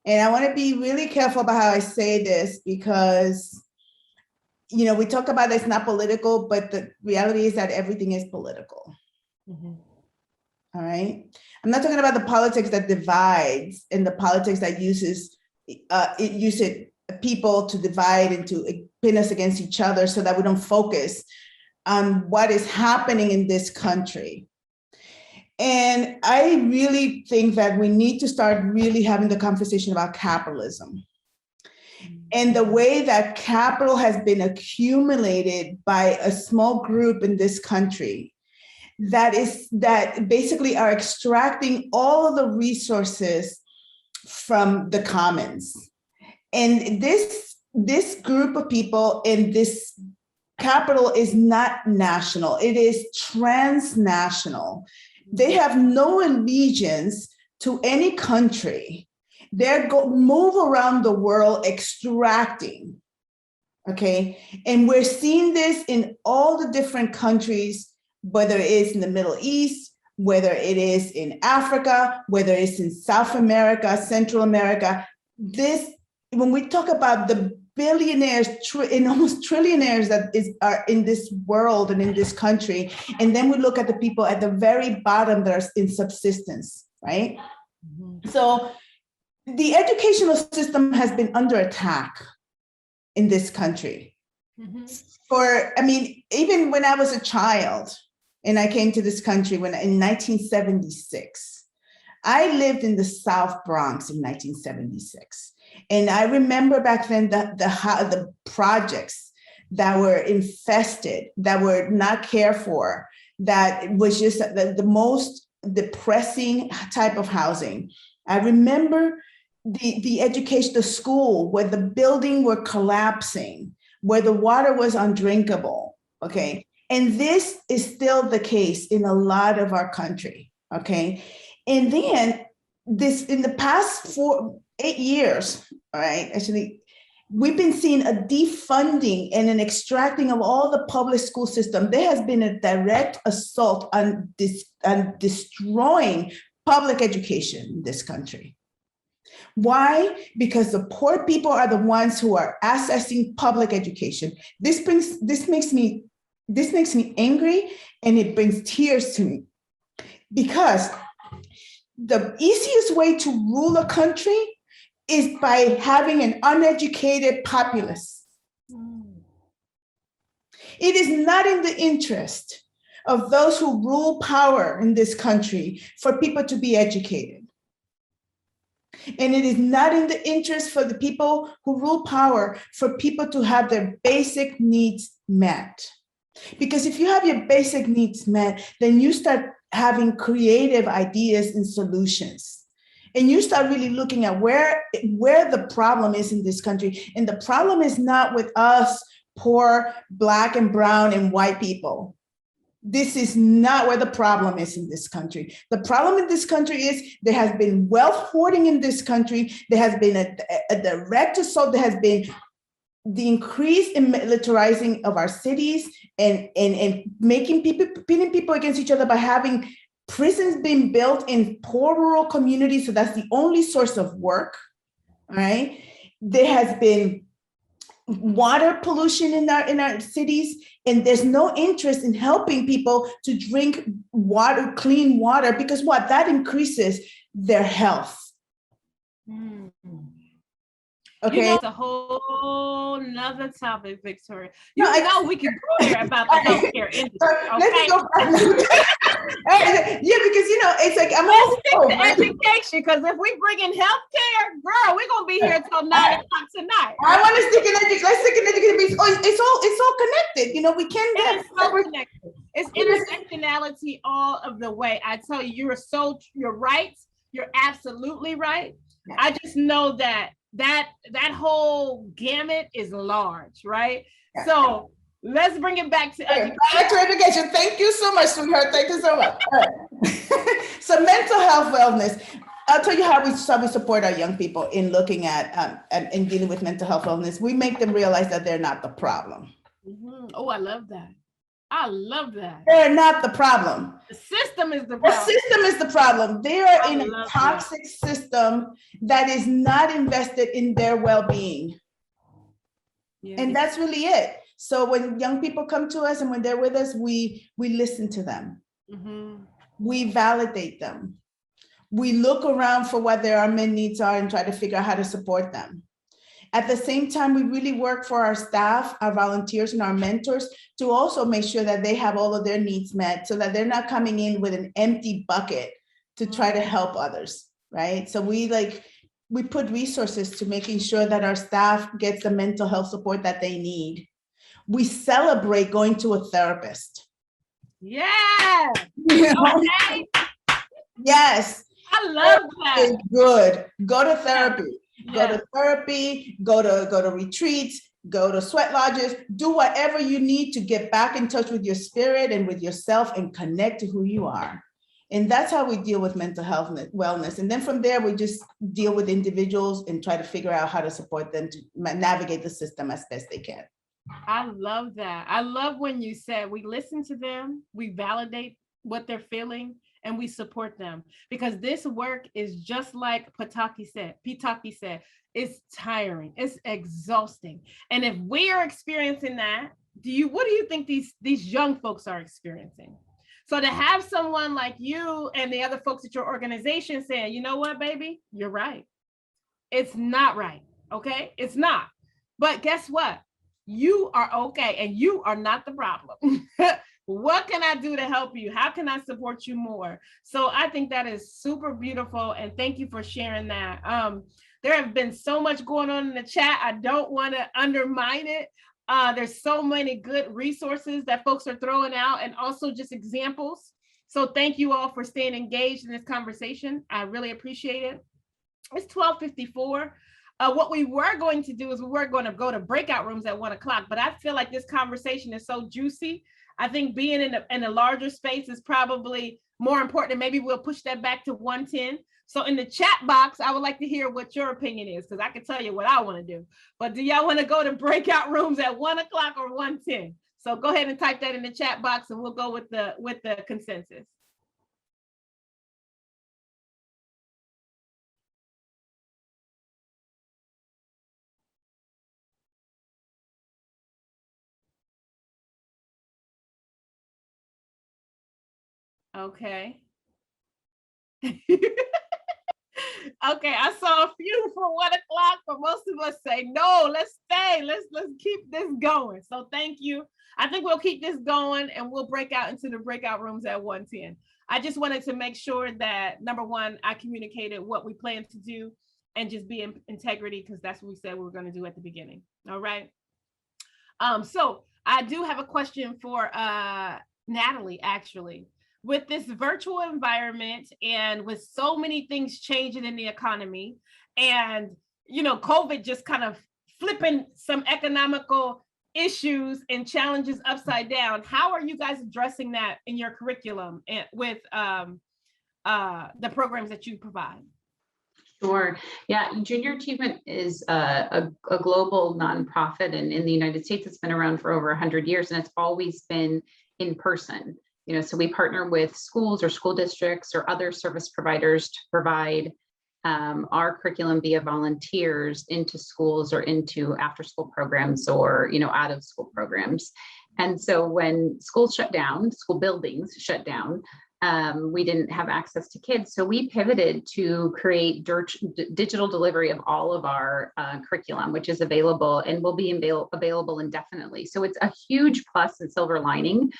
And I want to be really careful about how I say this because, we talk about it's not political, but the reality is that everything is political. All right. I'm not talking about the politics that divides and the politics that uses people to divide and to pin us against each other so that we don't focus on what is happening in this country. And I really think that we need to start really having the conversation about capitalism and the way that capital has been accumulated by a small group in this country that basically are extracting all of the resources from the commons. And this group of people in this capital is not national, it is transnational. They have no allegiance to any country. They're move around the world extracting, okay? And we're seeing this in all the different countries, whether it is in the Middle East, whether it is in Africa, whether it's in South America, Central America. When we talk about the billionaires and almost trillionaires that are in this world and in this country, and then we look at the people at the very bottom that are in subsistence, right? So the educational system has been under attack in this country. Even when I was a child and I came to this country in 1976, I lived in the South Bronx in 1976. And I remember back then the projects that were infested, that were not cared for, that was just the most depressing type of housing. I remember the education, the school where the building were collapsing, where the water was undrinkable, okay? And this is still the case in a lot of our country, okay? And then in the past 8 years, all right, actually, we've been seeing a defunding and an extracting of all the public school system. There has been a direct assault on destroying public education in this country. Why? Because the poor people are the ones who are accessing public education. This makes me angry, and it brings tears to me, because the easiest way to rule a country is by having an uneducated populace. It is not in the interest of those who rule power in this country for people to be educated. And it is not in the interest for the people who rule power for people to have their basic needs met. Because if you have your basic needs met, then you start having creative ideas and solutions. And you start really looking at where the problem is in this country. And the problem is not with us, poor, Black and brown and white people. This is not where the problem is in this country. The problem in this country is there has been wealth hoarding in this country. There has been a direct assault. There has been the increase in militarizing of our cities and pitting people against each other by having prisons being built in poor rural communities. So that's the only source of work, right? There has been water pollution in our cities, and there's no interest in helping people to drink water, clean water, because that increases their health. Okay, it's a whole nother topic, Victoria. We can go here about the healthcare industry. Okay? Let me go back. Yeah, because it's like let's stick to education, because if we bring in healthcare, girl, we're gonna be here till 9 o'clock tonight. I want to stick in education. Let's stick in education. It's all connected. We can. It's so connected. It's intersectionality all of the way. I tell you, you're right. You're absolutely right. I just know that whole gamut is large, right? Yeah. So Let's bring it back to education. Back to education. Thank you so much, sweetheart. Thank you so much. All right. So mental health wellness. I'll tell you how we support our young people in looking at and dealing with mental health wellness. We make them realize that they're not the problem. Oh, I love that. I love that. They're not the problem. The system is the The problem. system is the problem. They are in a toxic system that is not invested in their well-being. Yeah. And that's really it. So when young people come to us and when they're with us, we listen to them. We validate them. We look around for what their unmet needs are and try to figure out how to support them. At the same time, we really work for our staff, our volunteers, and our mentors to also make sure that they have all of their needs met so that they're not coming in with an empty bucket to try to help others, right? So we put resources to making sure that our staff gets the mental health support that they need. We celebrate going to a therapist. Yeah. Okay. Yes. I love that. It's good. Go to therapy. Yeah. Go to therapy, go to retreats, go to sweat lodges, do whatever you need to get back in touch with your spirit and with yourself and connect to who you are. And that's how we deal with mental health and wellness. And then from there, we just deal with individuals and try to figure out how to support them to navigate the system as best they can. I love that. I love when you said we listen to them, we validate what they're feeling, and we support them, because this work is just like Petaki said, it's tiring, it's exhausting. And if we are experiencing that, what do you think these young folks are experiencing? So to have someone like you and the other folks at your organization saying, you know what, baby, you're right. It's not right, okay? It's not. But guess what? You are okay, and you are not the problem. What can I do to help you? How can I support you more? So I think that is super beautiful. And thank you for sharing that. There have been so much going on in the chat. I don't want to undermine it. There's so many good resources that folks are throwing out, and also just examples. So thank you all for staying engaged in this conversation. I really appreciate it. It's 12:54. What we were going to do is we were going to go to breakout rooms at 1 o'clock, but I feel like this conversation is so juicy. I think being in a larger space is probably more important, and maybe we'll push that back to 1:10. So in the chat box, I would like to hear what your opinion is, because I can tell you what I want to do. But do y'all want to go to breakout rooms at 1 o'clock or 1:10? So go ahead and type that in the chat box, and we'll go with the consensus. Okay. Okay, I saw a few for 1 o'clock, but most of us say, no, let's stay. Let's keep this going. So thank you. I think we'll keep this going, and we'll break out into the breakout rooms at 1:10. I just wanted to make sure that, number one, I communicated what we plan to do and just be in integrity, because that's what we said we were going to do at the beginning. All right. So I do have a question for Natalie, actually. With this virtual environment and with so many things changing in the economy, and COVID just kind of flipping some economical issues and challenges upside down, how are you guys addressing that in your curriculum and with the programs that you provide? Sure. Yeah, Junior Achievement is a global nonprofit, and in the United States, it's been around for over 100 years, and it's always been in person. So we partner with schools or school districts or other service providers to provide our curriculum via volunteers into schools or into after-school programs or out-of-school programs. And so when schools shut down, school buildings shut down, we didn't have access to kids. So we pivoted to create digital delivery of all of our curriculum, which is available and will be available indefinitely. So it's a huge plus and silver lining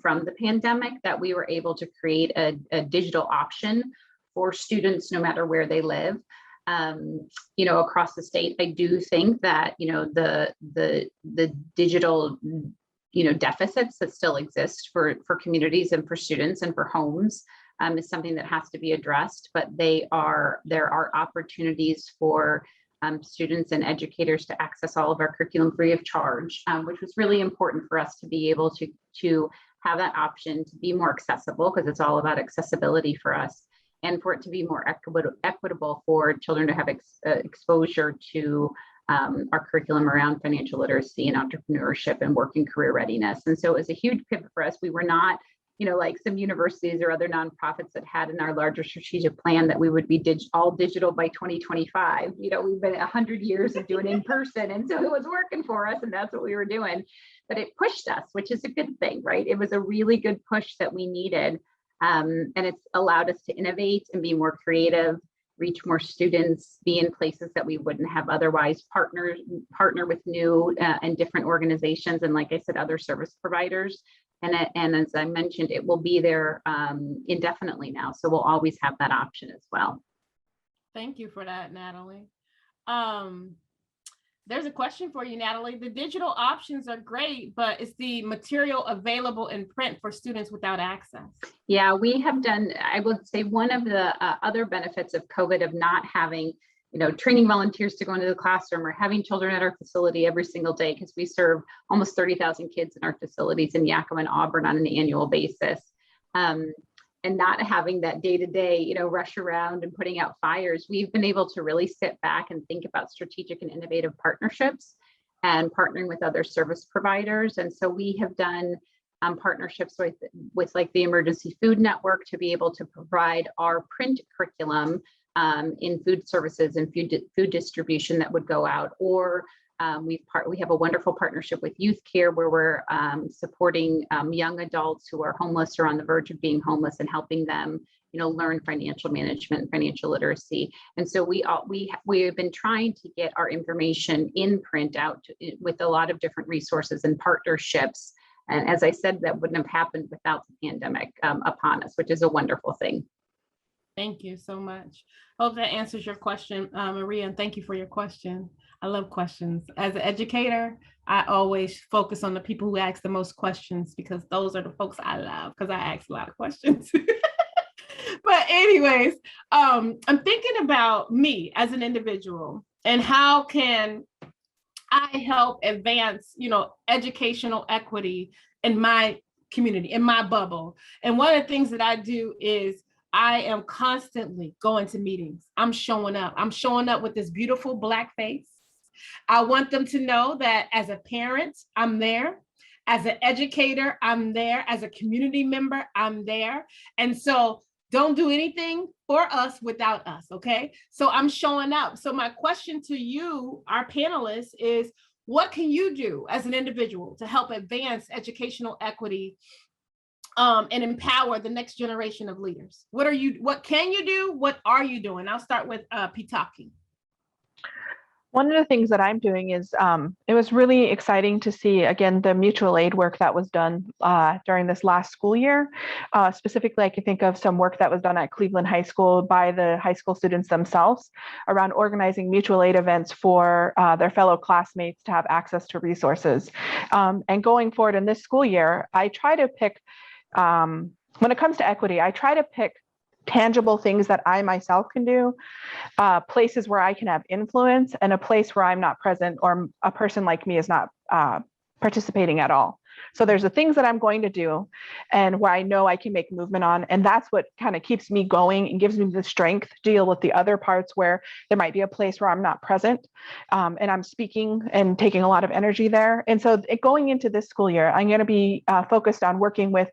from the pandemic that we were able to create a digital option for students no matter where they live. Across the state. I do think that the digital deficits that still exist for communities and for students and for homes is something that has to be addressed. But there are opportunities for students and educators to access all of our curriculum free of charge, which was really important for us to be able to have that option to be more accessible, because it's all about accessibility for us, and for it to be more equitable for children to have exposure to our curriculum around financial literacy and entrepreneurship and working career readiness. And so it was a huge pivot for us. We were not, like some universities or other nonprofits that had in our larger strategic plan that we would be all digital by 2025. We've been 100 years of doing in person, and so it was working for us, and that's what we were doing. But it pushed us, which is a good thing, right? It was a really good push that we needed, and it's allowed us to innovate and be more creative, reach more students, be in places that we wouldn't have otherwise, partner with new and different organizations, and like I said, other service providers. And as I mentioned, it will be there indefinitely now. So we'll always have that option as well. Thank you for that, Natalie. There's a question for you, Natalie. The digital options are great, but is the material available in print for students without access? Yeah, we have done, I would say one of the other benefits of COVID of not having, training volunteers to go into the classroom or having children at our facility every single day, because we serve almost 30,000 kids in our facilities in Yakima and Auburn on an annual basis. And not having that day-to-day, rush around and putting out fires, we've been able to really sit back and think about strategic and innovative partnerships and partnering with other service providers. And so we have done partnerships with like the Emergency Food Network to be able to provide our print curriculum in food services and food distribution that would go out. Or we have a wonderful partnership with Youth Care where we're supporting young adults who are homeless or on the verge of being homeless and helping them, learn financial management and financial literacy. And so we have been trying to get our information in print out with a lot of different resources and partnerships. And as I said, that wouldn't have happened without the pandemic upon us, which is a wonderful thing. Thank you so much. Hope that answers your question, Maria, and thank you for your question. I love questions. As an educator, I always focus on the people who ask the most questions, because those are the folks I love, because I ask a lot of questions. But anyways, I'm thinking about me as an individual and how can I help advance, educational equity in my community, in my bubble. And one of the things that I do is I am constantly going to meetings. I'm showing up. I'm showing up with this beautiful Black face. I want them to know that as a parent, I'm there. As an educator, I'm there. As a community member, I'm there. And so don't do anything for us without us, okay? So I'm showing up. So my question to you, our panelists, is what can you do as an individual to help advance educational equity and empower the next generation of leaders? What can you do? What are you doing? I'll start with Petaki. One of the things that I'm doing is it was really exciting to see, again, the mutual aid work that was done during this last school year. Specifically, I can think of some work that was done at Cleveland High School by the high school students themselves around organizing mutual aid events for their fellow classmates to have access to resources. And going forward in this school year, I try to pick, when it comes to equity, I try to pick tangible things that I myself can do, places where I can have influence, and a place where I'm not present or a person like me is not participating at all. So there's the things that I'm going to do and where I know I can make movement on. And that's what kind of keeps me going and gives me the strength to deal with the other parts where there might be a place where I'm not present and I'm speaking and taking a lot of energy there. And so going into this school year, I'm going to be focused on working with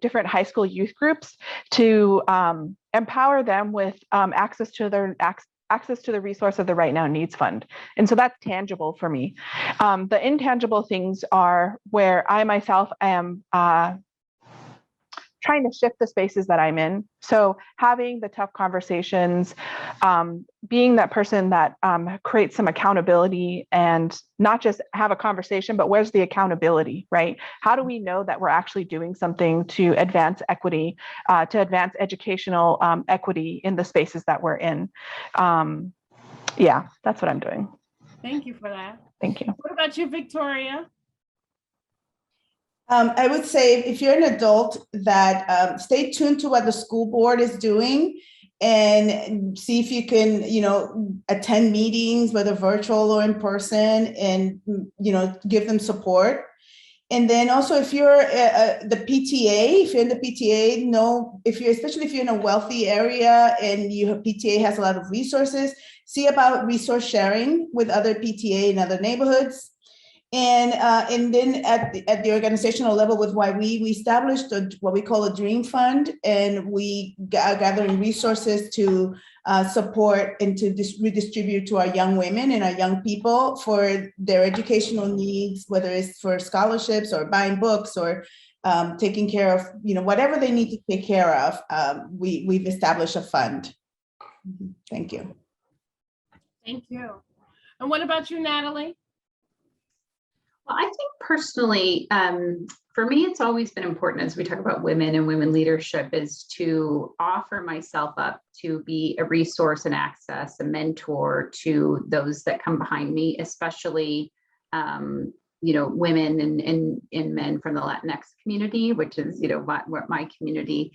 different high school youth groups to empower them with access to the resource of the Right Now Needs Fund. And so that's tangible for me. The intangible things are where I myself am trying to shift the spaces that I'm in. So having the tough conversations, being that person that creates some accountability and not just have a conversation, but where's the accountability, right? How do we know that we're actually doing something to advance equity, to advance educational equity in the spaces that we're in? Yeah, that's what I'm doing. Thank you for that. Thank you. What about you, Victoria? I would say if you're an adult that stay tuned to what the school board is doing and see if you can, attend meetings, whether virtual or in person, and, give them support. And then also, if you're the PTA, if you're in the PTA, especially if you're in a wealthy area and your PTA has a lot of resources, see about resource sharing with other PTA in other neighborhoods. And then at the organizational level with YWE, we established what we call a dream fund, and we are gathering resources to support and to redistribute to our young women and our young people for their educational needs, whether it's for scholarships or buying books or taking care of, whatever they need to take care of. We've established a fund. Thank you. Thank you. And what about you, Natalie? Well, I think personally, for me, it's always been important as we talk about women and women leadership is to offer myself up to be a resource and access, a mentor to those that come behind me, especially, women and men from the Latinx community, which is, my community.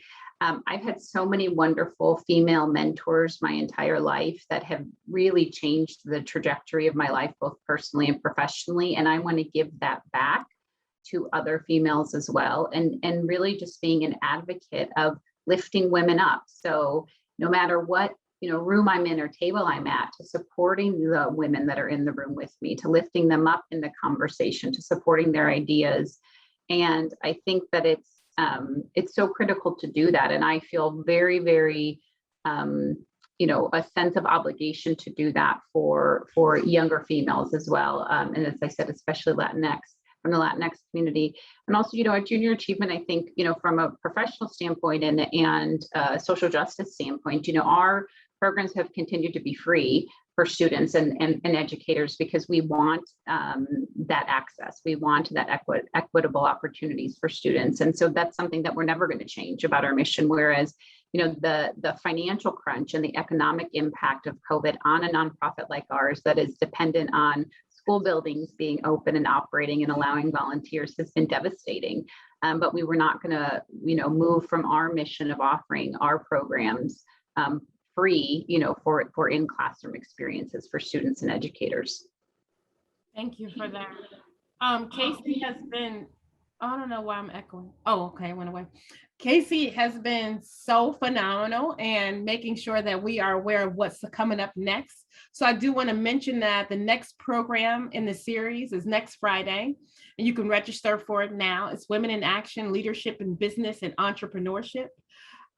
I've had so many wonderful female mentors my entire life that have really changed the trajectory of my life, both personally and professionally. And I want to give that back to other females as well. And really just being an advocate of lifting women up. So no matter what, room I'm in or table I'm at, to supporting the women that are in the room with me, to lifting them up in the conversation, to supporting their ideas. And I think that it's so critical to do that. And I feel very, very, a sense of obligation to do that for younger females as well. And as I said, especially Latinx, from the Latinx community. And also, at Junior Achievement, I think, from a professional standpoint and social justice standpoint, our programs have continued to be free for students and educators because we want that access. We want that equitable opportunities for students. And so that's something that we're never going to change about our mission. Whereas, the financial crunch and the economic impact of COVID on a nonprofit like ours that is dependent on school buildings being open and operating and allowing volunteers has been devastating. But we were not going to, move from our mission of offering our programs free, for in-classroom experiences for students and educators. Thank you for that. Casey has been, I don't know why I'm echoing. Oh, okay, it went away. Casey has been so phenomenal and making sure that we are aware of what's coming up next. So I do want to mention that the next program in the series is next Friday, and you can register for it now. It's Women in Action, Leadership in Business and Entrepreneurship.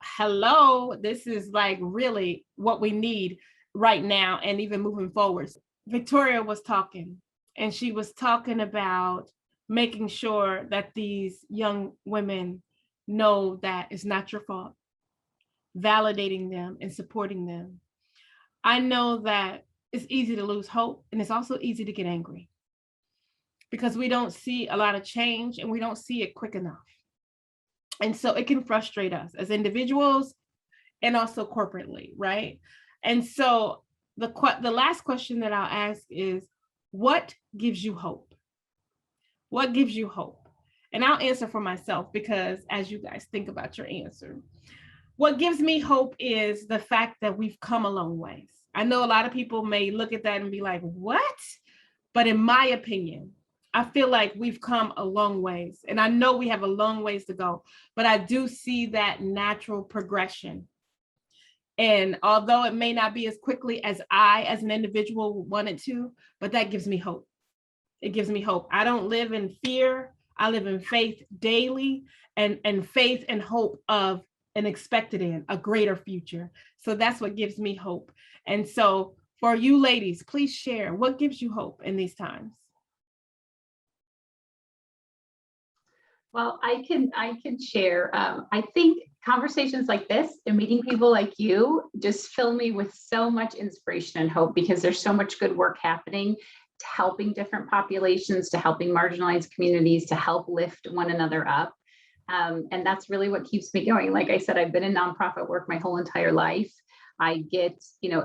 Hello, this is like really what we need right now and even moving forward. Victoria was talking, and she was talking about making sure that these young women know that it's not your fault, validating them and supporting them. I know that it's easy to lose hope, and it's also easy to get angry because we don't see a lot of change and we don't see it quick enough. And so it can frustrate us as individuals and also corporately, right? And so the last question that I'll ask is, what gives you hope? What gives you hope? And I'll answer for myself because as you guys think about your answer, what gives me hope is the fact that we've come a long ways. I know a lot of people may look at that and be like, what? But in my opinion, I feel like we've come a long ways, and I know we have a long ways to go, but I do see that natural progression. And although it may not be as quickly as I, as an individual, wanted to, but that gives me hope. It gives me hope. I don't live in fear. I live in faith daily, and faith and hope of an expected end, a greater future. So that's what gives me hope. And so for you ladies, please share what gives you hope in these times. Well, I can share. I think conversations like this and meeting people like you just fill me with so much inspiration and hope because there's so much good work happening to helping different populations, to helping marginalized communities, to help lift one another up. And that's really what keeps me going. Like I said, I've been in nonprofit work my whole entire life. I get,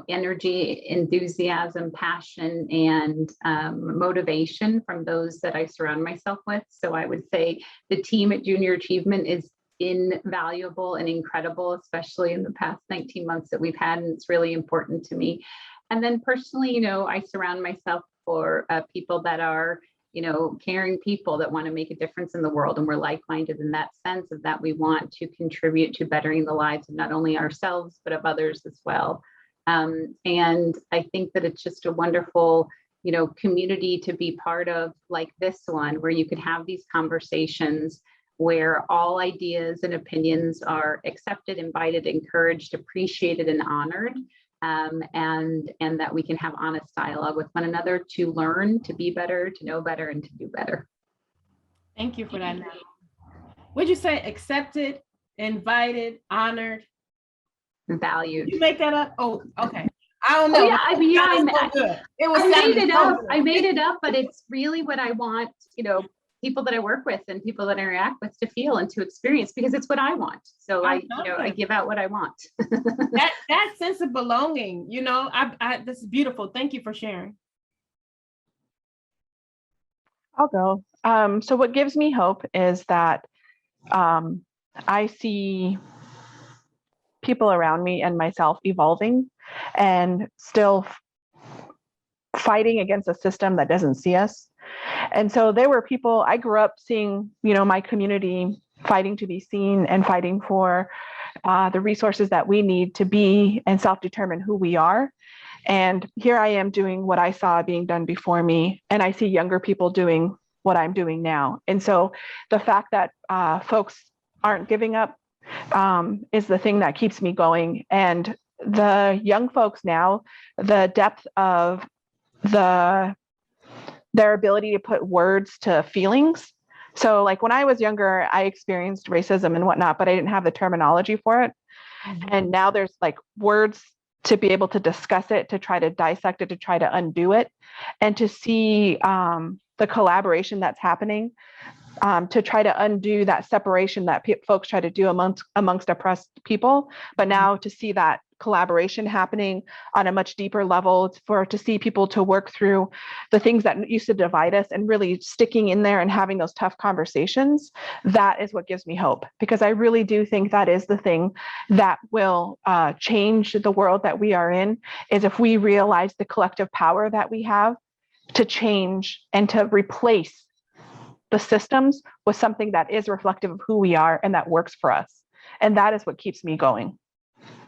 energy, enthusiasm, passion, and motivation from those that I surround myself with. So I would say the team at Junior Achievement is invaluable and incredible, especially in the past 19 months that we've had, and it's really important to me. And then personally, you know, I surround myself for people that are, you know, caring people that want to make a difference in the world, and we're like-minded in that sense of that we want to contribute to bettering the lives of not only ourselves, but of others as well. And I think that it's just a wonderful, you know, community to be part of, like this one, where you can have these conversations where all ideas and opinions are accepted, invited, encouraged, appreciated, and honored. And that we can have honest dialogue with one another to learn, to be better, to know better, and to do better. Thank you for that. Would you say accepted, invited, honored? Valued. Did you make that up? Oh, okay. I don't know. Oh, yeah, I mean, yeah, I made it up, but it's really what I want, you know, people that I work with and people that I interact with to feel and to experience, because it's what I want. So I give out what I want. that sense of belonging, you know, this is beautiful. Thank you for sharing. I'll go. So what gives me hope is that I see people around me and myself evolving and still fighting against a system that doesn't see us. And so there were people, I grew up seeing, you know, my community fighting to be seen and fighting for the resources that we need to be and self-determine who we are. And here I am doing what I saw being done before me. And I see younger people doing what I'm doing now. And so the fact that folks aren't giving up is the thing that keeps me going. And the young folks now, the depth of their ability to put words to feelings. So like when I was younger, I experienced racism and whatnot, but I didn't have the terminology for it. Mm-hmm. And now there's like words to be able to discuss it, to try to dissect it, to try to undo it, and to see the collaboration that's happening to try to undo that separation that folks try to do amongst oppressed people. But now to see that collaboration happening on a much deeper level, to see people to work through the things that used to divide us and really sticking in there and having those tough conversations, that is what gives me hope, because I really do think that is the thing that will change the world that we are in, is if we realize the collective power that we have to change and to replace the systems with something that is reflective of who we are and that works for us. And that is what keeps me going.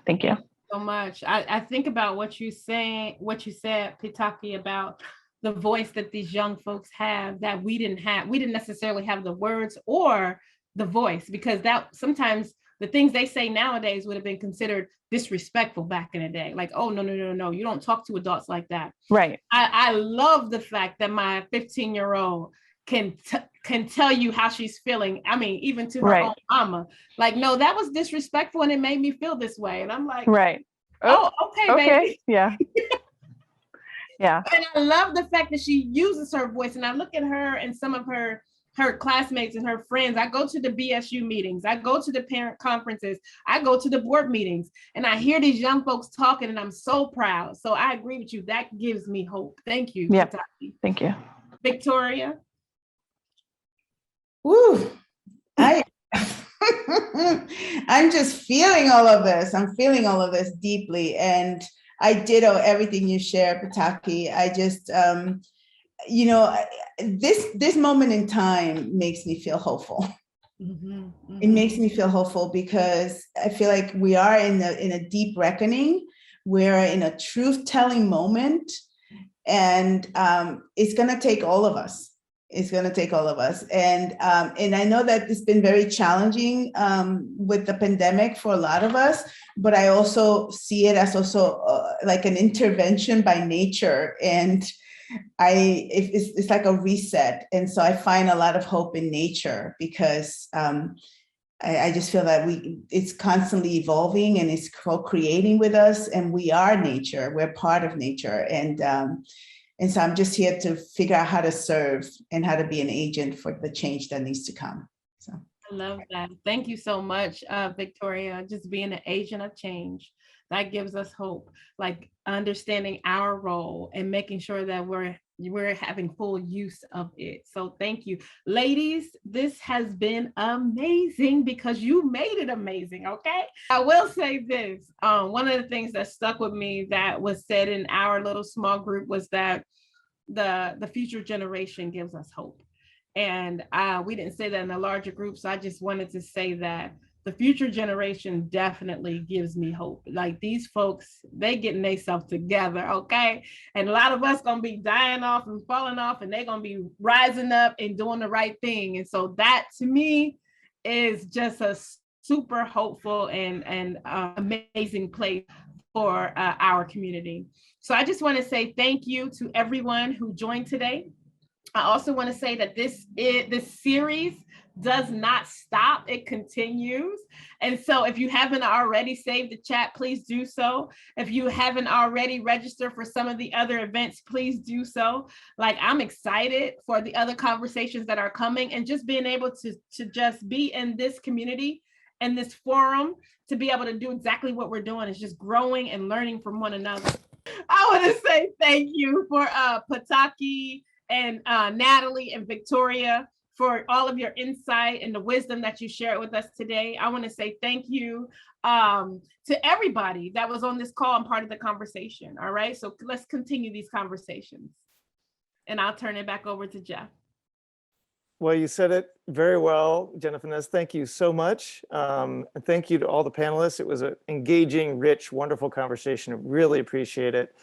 Thank you so much. I think about what you said, Petaki, about the voice that these young folks have that we didn't have. We didn't necessarily have the words or the voice, because that sometimes the things they say nowadays would have been considered disrespectful back in the day. Like, oh, no, you don't talk to adults like that. Right. I love the fact that my 15-year-old can tell you how she's feeling. I mean, even to her own mama, like, no, that was disrespectful and it made me feel this way. And I'm like, right. Oh, okay, baby. Yeah. Yeah. And I love the fact that she uses her voice. And I look at her and some of her classmates and her friends. I go to the BSU meetings. I go to the parent conferences. I go to the board meetings, and I hear these young folks talking, and I'm so proud. So I agree with you. That gives me hope. Thank you. Yeah. Thank you. Victoria. Woo. I'm just feeling all of this. I'm feeling all of this deeply. And I ditto everything you share, Petaki. I just, you know, this moment in time makes me feel hopeful. Mm-hmm, mm-hmm. It makes me feel hopeful because I feel like we are in a deep reckoning. We're in a truth-telling moment, and it's going to take all of us. It's going to take all of us. And I know that it's been very challenging with the pandemic for a lot of us, but I also see it as also like an intervention by nature. And it's like a reset. And so I find a lot of hope in nature, because I just feel that it's constantly evolving and it's co-creating with us, and we are nature. We're part of nature. And so I'm just here to figure out how to serve and how to be an agent for the change that needs to come. So I love that. Thank you so much, Victoria. Just being an agent of change, that gives us hope, like understanding our role and making sure that we're we're having full use of it. So thank you. Ladies, this has been amazing because you made it amazing, okay? I will say this, one of the things that stuck with me that was said in our little small group was that the future generation gives us hope. And we didn't say that in a larger group, so I just wanted to say that the future generation definitely gives me hope. Like these folks, they getting themselves together, okay? And a lot of us gonna be dying off and falling off, and they're gonna be rising up and doing the right thing. And so that to me is just a super hopeful and amazing place for our community. So I just wanna say thank you to everyone who joined today. I also wanna say that this series does not stop, it continues. And so if you haven't already saved the chat, please do so. If you haven't already registered for some of the other events, please do so. Like, I'm excited for the other conversations that are coming, and just being able to just be in this community and this forum to be able to do exactly what we're doing is just growing and learning from one another. I want to say thank you for Petaki and Natalie and Victoria for all of your insight and the wisdom that you shared with us today. I want to say thank you to everybody that was on this call and part of the conversation. All right, so let's continue these conversations. And I'll turn it back over to Jeff. Well, you said it very well, Jenefeness. Thank you so much. And thank you to all the panelists. It was an engaging, rich, wonderful conversation. I really appreciate it.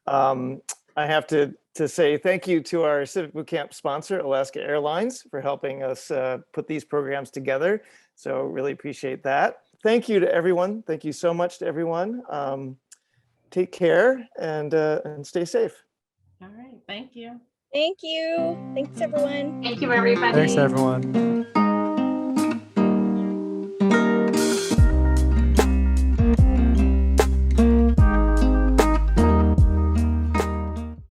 I have to say thank you to our Civic Bootcamp sponsor, Alaska Airlines, for helping us put these programs together. So really appreciate that. Thank you to everyone. Thank you so much to everyone. Take care and stay safe. All right, thank you. Thank you. Thanks, everyone. Thank you, everybody. Thanks, everyone.